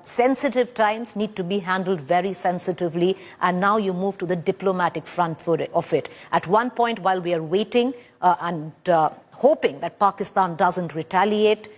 Sensitive times need to be handled very sensitively, and now you move to the diplomatic front of it. At one point, while we are waiting and hoping that Pakistan doesn't retaliate,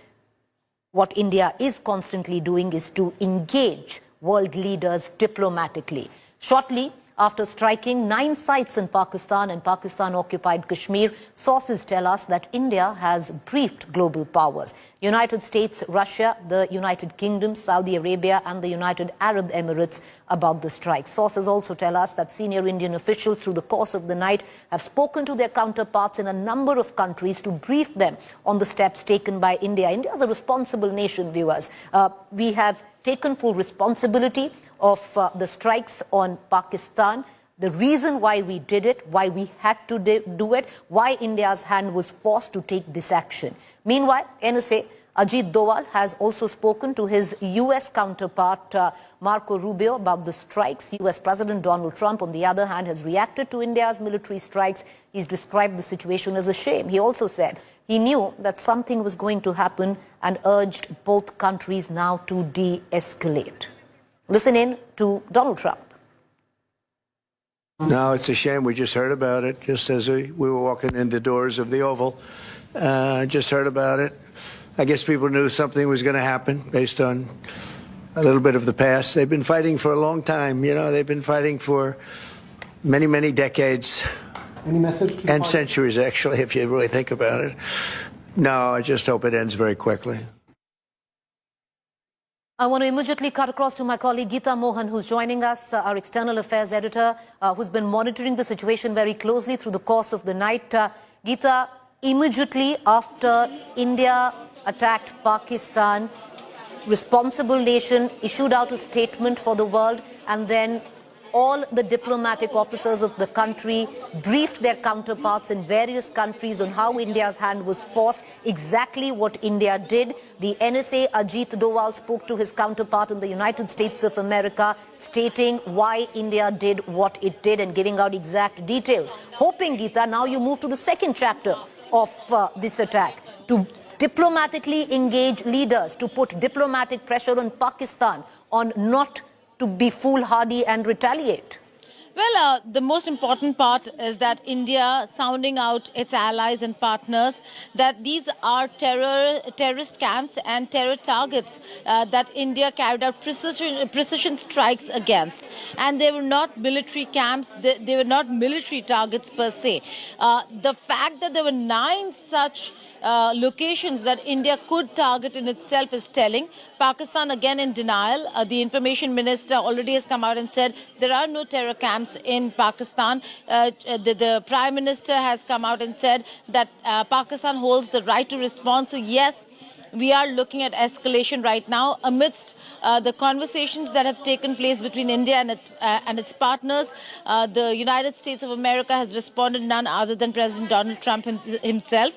what India is constantly doing is to engage world leaders diplomatically. Shortly after striking 9 sites in Pakistan and Pakistan-occupied Kashmir, sources tell us that India has briefed global powers. United States, Russia, the United Kingdom, Saudi Arabia and the United Arab Emirates about the strike. Sources also tell us that senior Indian officials through the course of the night have spoken to their counterparts in a number of countries to brief them on the steps taken by India. India is a responsible nation, viewers. We have taken full responsibility of the strikes on Pakistan, the reason why we did it, why we had to do it, why India's hand was forced to take this action. Meanwhile, NSA Ajit Doval has also spoken to his US counterpart Marco Rubio about the strikes. US President Donald Trump, on the other hand, has reacted to India's military strikes. He's described the situation as a shame. He also said he knew that something was going to happen and urged both countries now to de-escalate. Listen in to Donald Trump. No, it's a shame. We just heard about it just as we were walking in the doors of the Oval. Just heard about it. I guess people knew something was going to happen based on a little bit of the past. They've been fighting for a long time. You know, they've been fighting for many, many decades. Any message to and centuries, actually, if you really think about it. No, I just hope it ends very quickly. I want to immediately cut across to my colleague Geeta Mohan, who's joining us, our external affairs editor, who's been monitoring the situation very closely through the course of the night. Geeta, immediately after India attacked Pakistan, responsible nation issued out a statement for the world, and then all the diplomatic officers of the country briefed their counterparts in various countries on how India's hand was forced, exactly what India did. The NSA, Ajit Doval, spoke to his counterpart in the United States of America, stating why India did what it did and giving out exact details. Hoping, Geeta, now you move to the second chapter of this attack, to diplomatically engage leaders, to put diplomatic pressure on Pakistan on not to be foolhardy and retaliate. Well, the most important part is that India sounding out its allies and partners that these are terrorist camps and terror targets that India carried out precision strikes against. And they were not military camps, they were not military targets per se. The fact that there were 9 such locations that India could target in itself is telling. Pakistan again in denial. The information minister already has come out and said there are no terror camps in Pakistan. The Prime Minister has come out and said that Pakistan holds the right to respond. So yes, we are looking at escalation right now amidst the conversations that have taken place between India and its partners. The United States of America has responded, none other than President Donald Trump himself,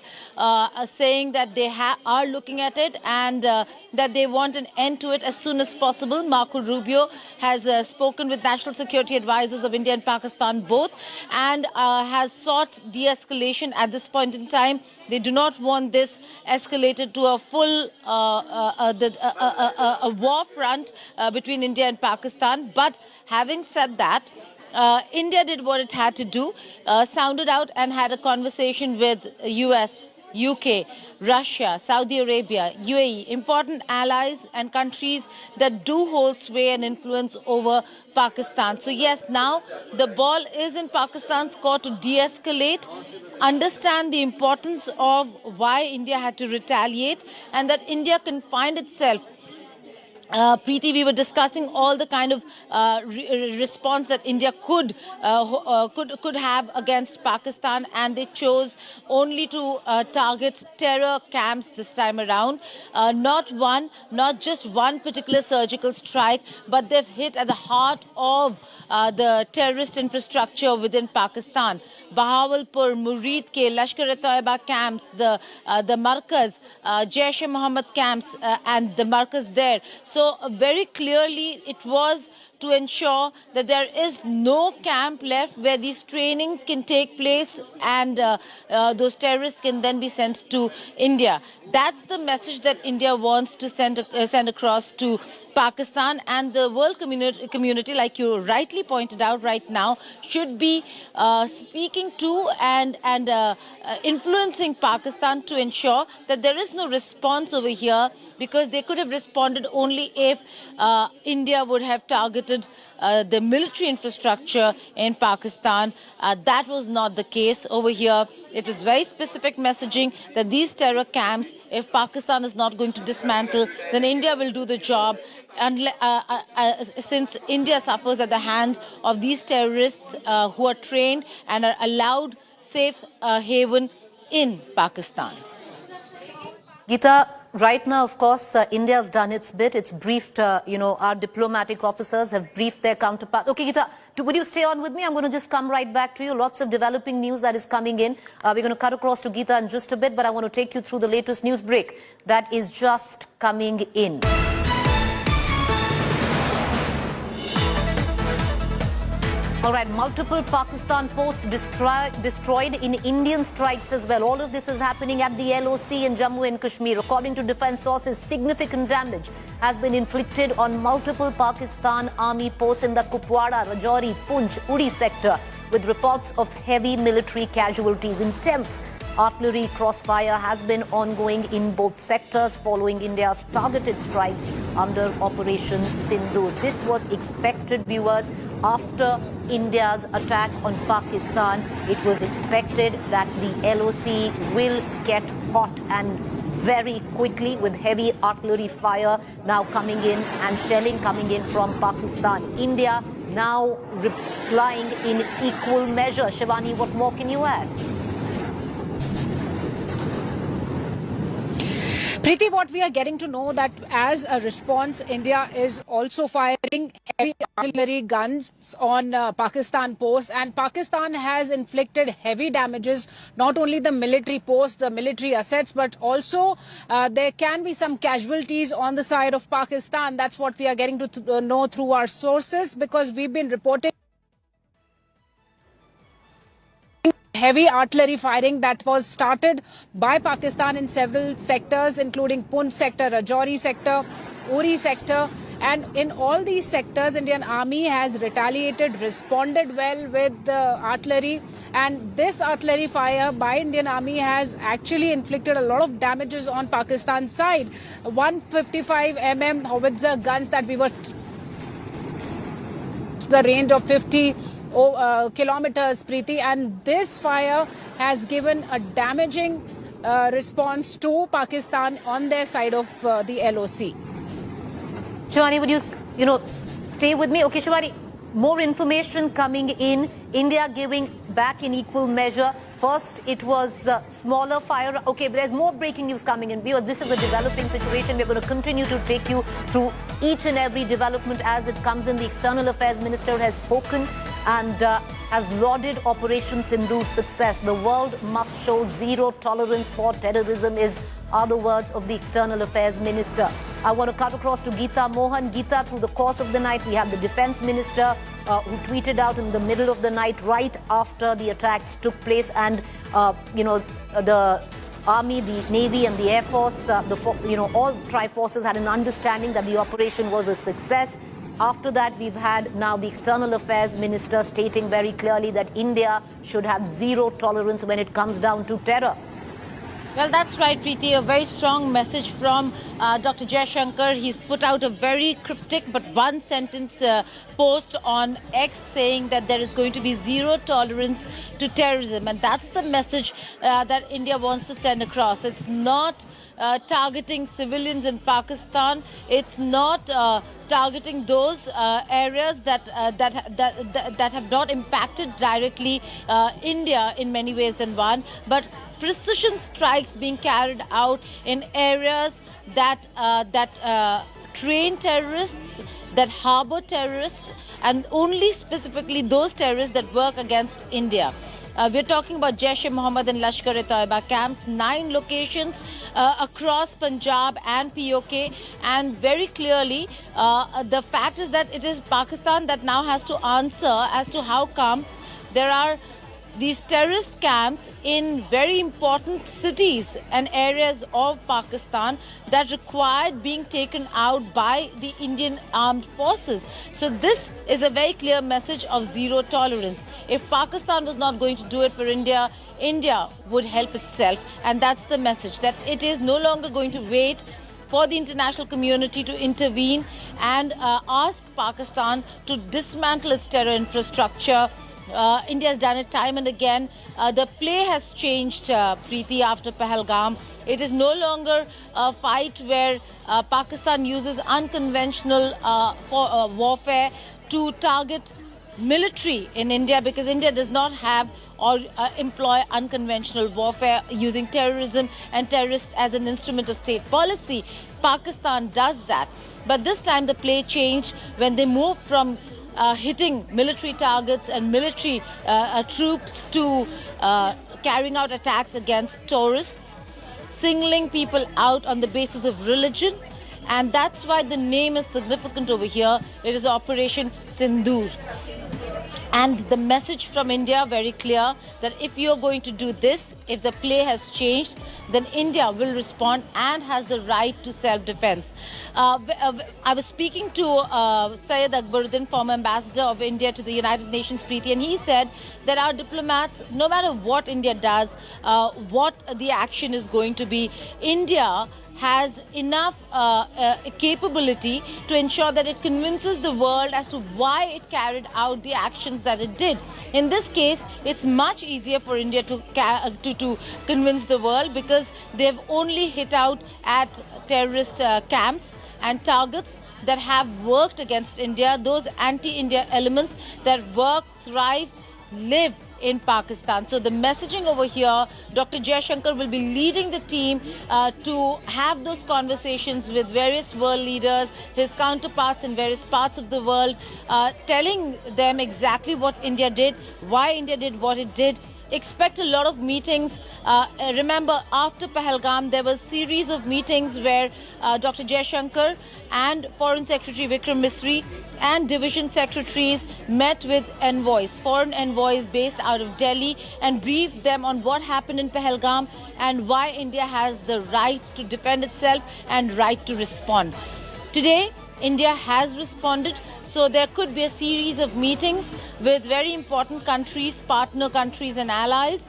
saying that they are looking at it and that they want an end to it as soon as possible. Marco Rubio has spoken with national security advisors of India and Pakistan both and has sought de-escalation at this point in time. They do not want this escalated to a full a war front between India and Pakistan. But having said that, India did what it had to do, sounded out and had a conversation with US UK, Russia, Saudi Arabia, UAE, important allies and countries that do hold sway and influence over Pakistan. So yes, now the ball is in Pakistan's court to de-escalate, understand the importance of why India had to retaliate, and that India can find itself. Preeti, we were discussing all the kind of response that India could have against Pakistan, and they chose only to target terror camps this time around. Not just one particular surgical strike, but they've hit at the heart of the terrorist infrastructure within Pakistan. Bahawalpur, Murid ke, Lashkar-e-Taiba camps, the Markaz, Jaish-e-Mohammed camps, and the Markaz there. So very clearly it was to ensure that there is no camp left where these training can take place and those terrorists can then be sent to India. That's the message that India wants to send across to Pakistan, and the world community, like you rightly pointed out right now, should be speaking to and influencing Pakistan to ensure that there is no response over here, because they could have responded only if India would have targeted the military infrastructure in Pakistan. That was not the case over here. It was very specific messaging that these terror camps, if Pakistan is not going to dismantle, then India will do the job. And since India suffers at the hands of these terrorists who are trained and are allowed safe haven in Pakistan. Geeta, right now, of course, India's done its bit. It's briefed, our diplomatic officers have briefed their counterparts. Okay, Geeta, would you stay on with me? I'm going to just come right back to you. Lots of developing news that is coming in. We're going to cut across to Geeta in just a bit, but I want to take you through the latest news break that is just coming in. All right, multiple Pakistan posts destroyed in Indian strikes as well. All of this is happening at the LOC in Jammu and Kashmir. According to defense sources, significant damage has been inflicted on multiple Pakistan army posts in the Kupwara, Rajouri, Poonch, Uri sector, with reports of heavy military casualties. Intense artillery crossfire has been ongoing in both sectors following India's targeted strikes under Operation Sindoor. This was expected, viewers, after India's attack on Pakistan. It was expected that the LOC will get hot and very quickly, with heavy artillery fire now coming in and shelling coming in from Pakistan. India now replying in equal measure. Shivani, what more can you add? Preeti, what we are getting to know that as a response, India is also firing heavy artillery guns on Pakistan posts, and Pakistan has inflicted heavy damages, not only the military posts, the military assets, but also there can be some casualties on the side of Pakistan. That's what we are getting to know through our sources, because we've been reporting heavy artillery firing that was started by Pakistan in several sectors, including Poonch sector, Rajouri sector, Uri sector. And in all these sectors, Indian Army has retaliated, responded well with the artillery. And this artillery fire by Indian Army has actually inflicted a lot of damages on Pakistan's side. 155 mm howitzer guns that we were the range of 50 kilometers, Preeti, and this fire has given a damaging response to Pakistan on their side of the LOC. Shivani, would you stay with me? Okay, Shivani, more information coming in. India giving back in equal measure. First, it was smaller fire. Okay, but there's more breaking news coming in. Viewers, this is a developing situation. We're going to continue to take you through each and every development as it comes in. The External Affairs Minister has spoken and has lauded Operation Sindoor's success. The world must show zero tolerance for terrorism are the words of the External Affairs Minister. I want to cut across to Geeta Mohan. Geeta, through the course of the night, we have the Defense Minister who tweeted out in the middle of the night, right after the attacks took place, and the Army, the Navy and the Air Force, all tri-forces had an understanding that the operation was a success. After that, we've had now the External Affairs Minister stating very clearly that India should have zero tolerance when it comes down to terror. Well, that's right, Preeti. A very strong message from Dr. Jaishankar. He's put out a very cryptic but one-sentence post on X saying that there is going to be zero tolerance to terrorism. And that's the message that India wants to send across. It's not targeting civilians in Pakistan. It's not targeting those areas that have not impacted directly India in many ways than one, but precision strikes being carried out in areas that train terrorists, that harbor terrorists, and only specifically those terrorists that work against India. We're talking about Jaish-e-Mohammed and Lashkar-e-Taiba camps, 9 locations across Punjab and POK, and very clearly the fact is that it is Pakistan that now has to answer as to how come there are these terrorist camps in very important cities and areas of Pakistan that required being taken out by the Indian armed forces. So this is a very clear message of zero tolerance. If Pakistan was not going to do it for India, India would help itself. And that's the message, that it is no longer going to wait for the international community to intervene and ask Pakistan to dismantle its terror infrastructure. India has done it time and again. The play has changed, Preeti, after Pahalgam. It is no longer a fight where Pakistan uses unconventional warfare to target military in India, because India does not have or employ unconventional warfare using terrorism and terrorists as an instrument of state policy. Pakistan does that. But this time the play changed when they moved from hitting military targets and military troops to carrying out attacks against tourists, singling people out on the basis of religion. And that's why the name is significant over here. It is Operation Sindoor. And the message from India very clear, that if you're going to do this, if the play has changed, then India will respond and has the right to self-defense. I was speaking to Syed Akbaruddin, former ambassador of India to the United Nations, Preeti, and he said that our diplomats, no matter what India does, what the action is going to be, India has enough capability to ensure that it convinces the world as to why it carried out the actions that it did. In this case, it's much easier for India to convince the world, because they've only hit out at terrorist camps and targets that have worked against India, those anti-India elements that work, thrive, live in Pakistan. So the messaging over here, Dr. Jaishankar will be leading the team to have those conversations with various world leaders, his counterparts in various parts of the world, telling them exactly what India did, why India did what it did. Expect a lot of meetings. Remember, after Pahalgam, there was a series of meetings where Dr. Jaishankar and Foreign Secretary Vikram Misri and division secretaries met with envoys, foreign envoys based out of Delhi, and briefed them on what happened in Pahalgam and why India has the right to defend itself and right to respond. Today, India has responded. So there could be a series of meetings with very important countries, partner countries and allies,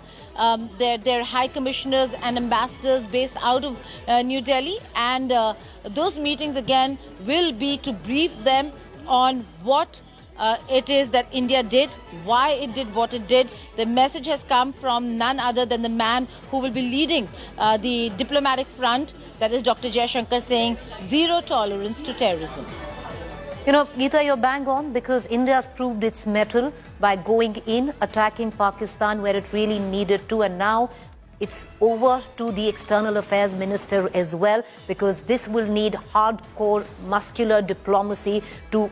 their high commissioners and ambassadors based out of New Delhi. And those meetings again will be to brief them on what it is that India did, why it did what it did. The message has come from none other than the man who will be leading the diplomatic front, that is Dr. Jaishankar, saying zero tolerance to terrorism. You know, Geeta, you're bang on, because India has proved its mettle by going in, attacking Pakistan where it really needed to, and now it's over to the External Affairs Minister as well, because this will need hardcore, muscular diplomacy to,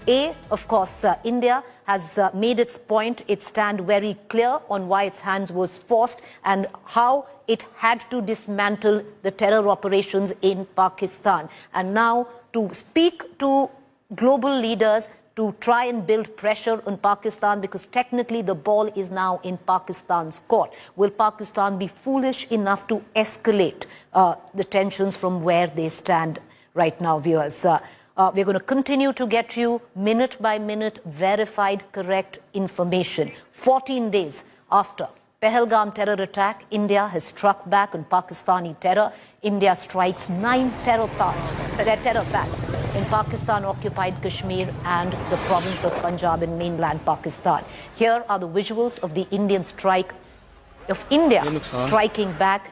of course, India has made its point, its stand very clear on why its hands was forced and how it had to dismantle the terror operations in Pakistan. And now to speak to global leaders to try and build pressure on Pakistan, because technically the ball is now in Pakistan's court. Will Pakistan be foolish enough to escalate the tensions from where they stand right now, viewers? We're going to continue to get you minute by minute verified, correct information 14 days after Pahalgam terror attack, India has struck back on Pakistani terror. India strikes 9 terror attacks in Pakistan-occupied Kashmir and the province of Punjab in mainland Pakistan. Here are the visuals of the Indian strike, of India striking back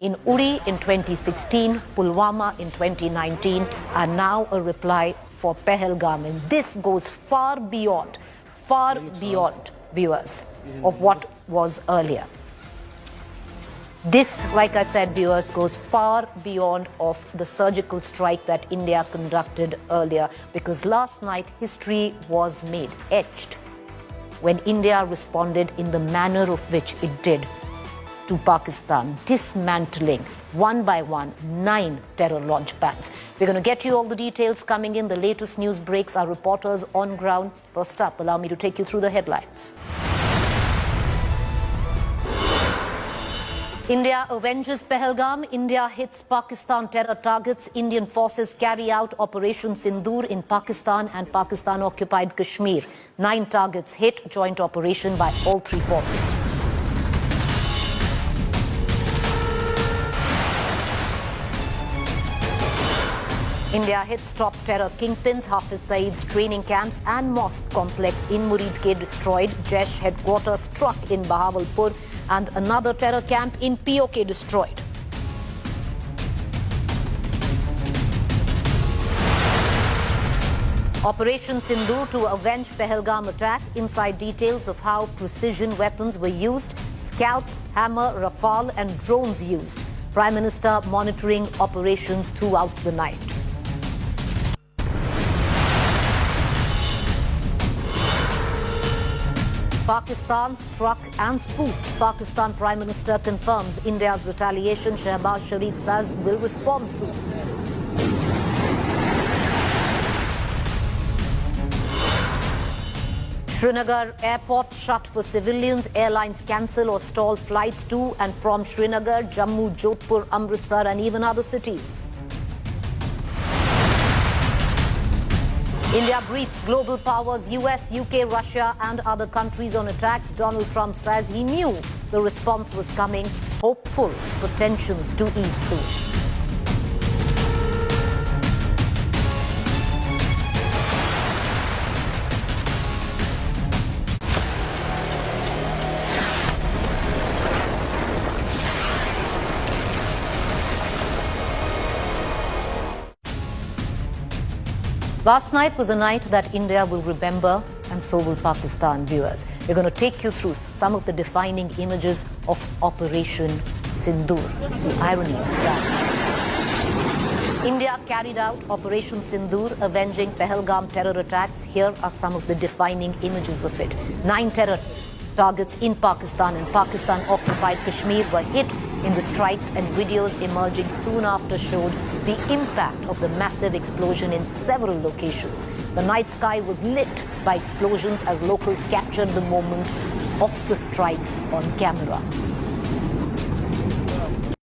in Uri in 2016, Pulwama in 2019, and now a reply for Pahalgam. And this goes far beyond, viewers, of what was earlier. This, like I said, viewers, goes far beyond of the surgical strike that India conducted earlier, because last night history was made, etched, when India responded in the manner of which it did to Pakistan, dismantling one by one 9 terror launch pads. We're going to get you all the details coming in. The latest news breaks, our reporters on ground. First up, allow me to take you through the headlines. India avenges Pahalgam. India hits Pakistan terror targets. Indian forces carry out Operation Sindoor in Pakistan and Pakistan-occupied Kashmir. 9 targets hit, joint operation by all 3 forces. India hits top terror kingpins. Hafiz Saeed's training camps and mosque complex in Muridke destroyed. Jaish headquarters struck in Bahawalpur and another terror camp in POK destroyed. Operation Sindoor to avenge Pahalgam attack. Inside details of how precision weapons were used. Scalp, hammer, rafel and drones used. Prime Minister monitoring operations throughout the night. Pakistan struck and spooked. Pakistan Prime Minister confirms India's retaliation. Shehbaz Sharif says will respond soon. Srinagar airport shut for civilians. Airlines cancel or stall flights to and from Srinagar, Jammu, Jodhpur, Amritsar and even other cities. India briefs global powers, US, UK, Russia and other countries on attacks. Donald Trump says he knew the response was coming, hopeful for tensions to ease soon. Last night was a night that India will remember, and so will Pakistan, viewers. We're going to take you through some of the defining images of Operation Sindoor. The irony of that. India carried out Operation Sindoor, avenging Pahalgam terror attacks. Here are some of the defining images of it. 9 terror targets in Pakistan and Pakistan-occupied Kashmir were hit in the strikes, and videos emerging soon after showed the impact of the massive explosion in several locations. The night sky was lit by explosions as locals captured the moment of the strikes on camera.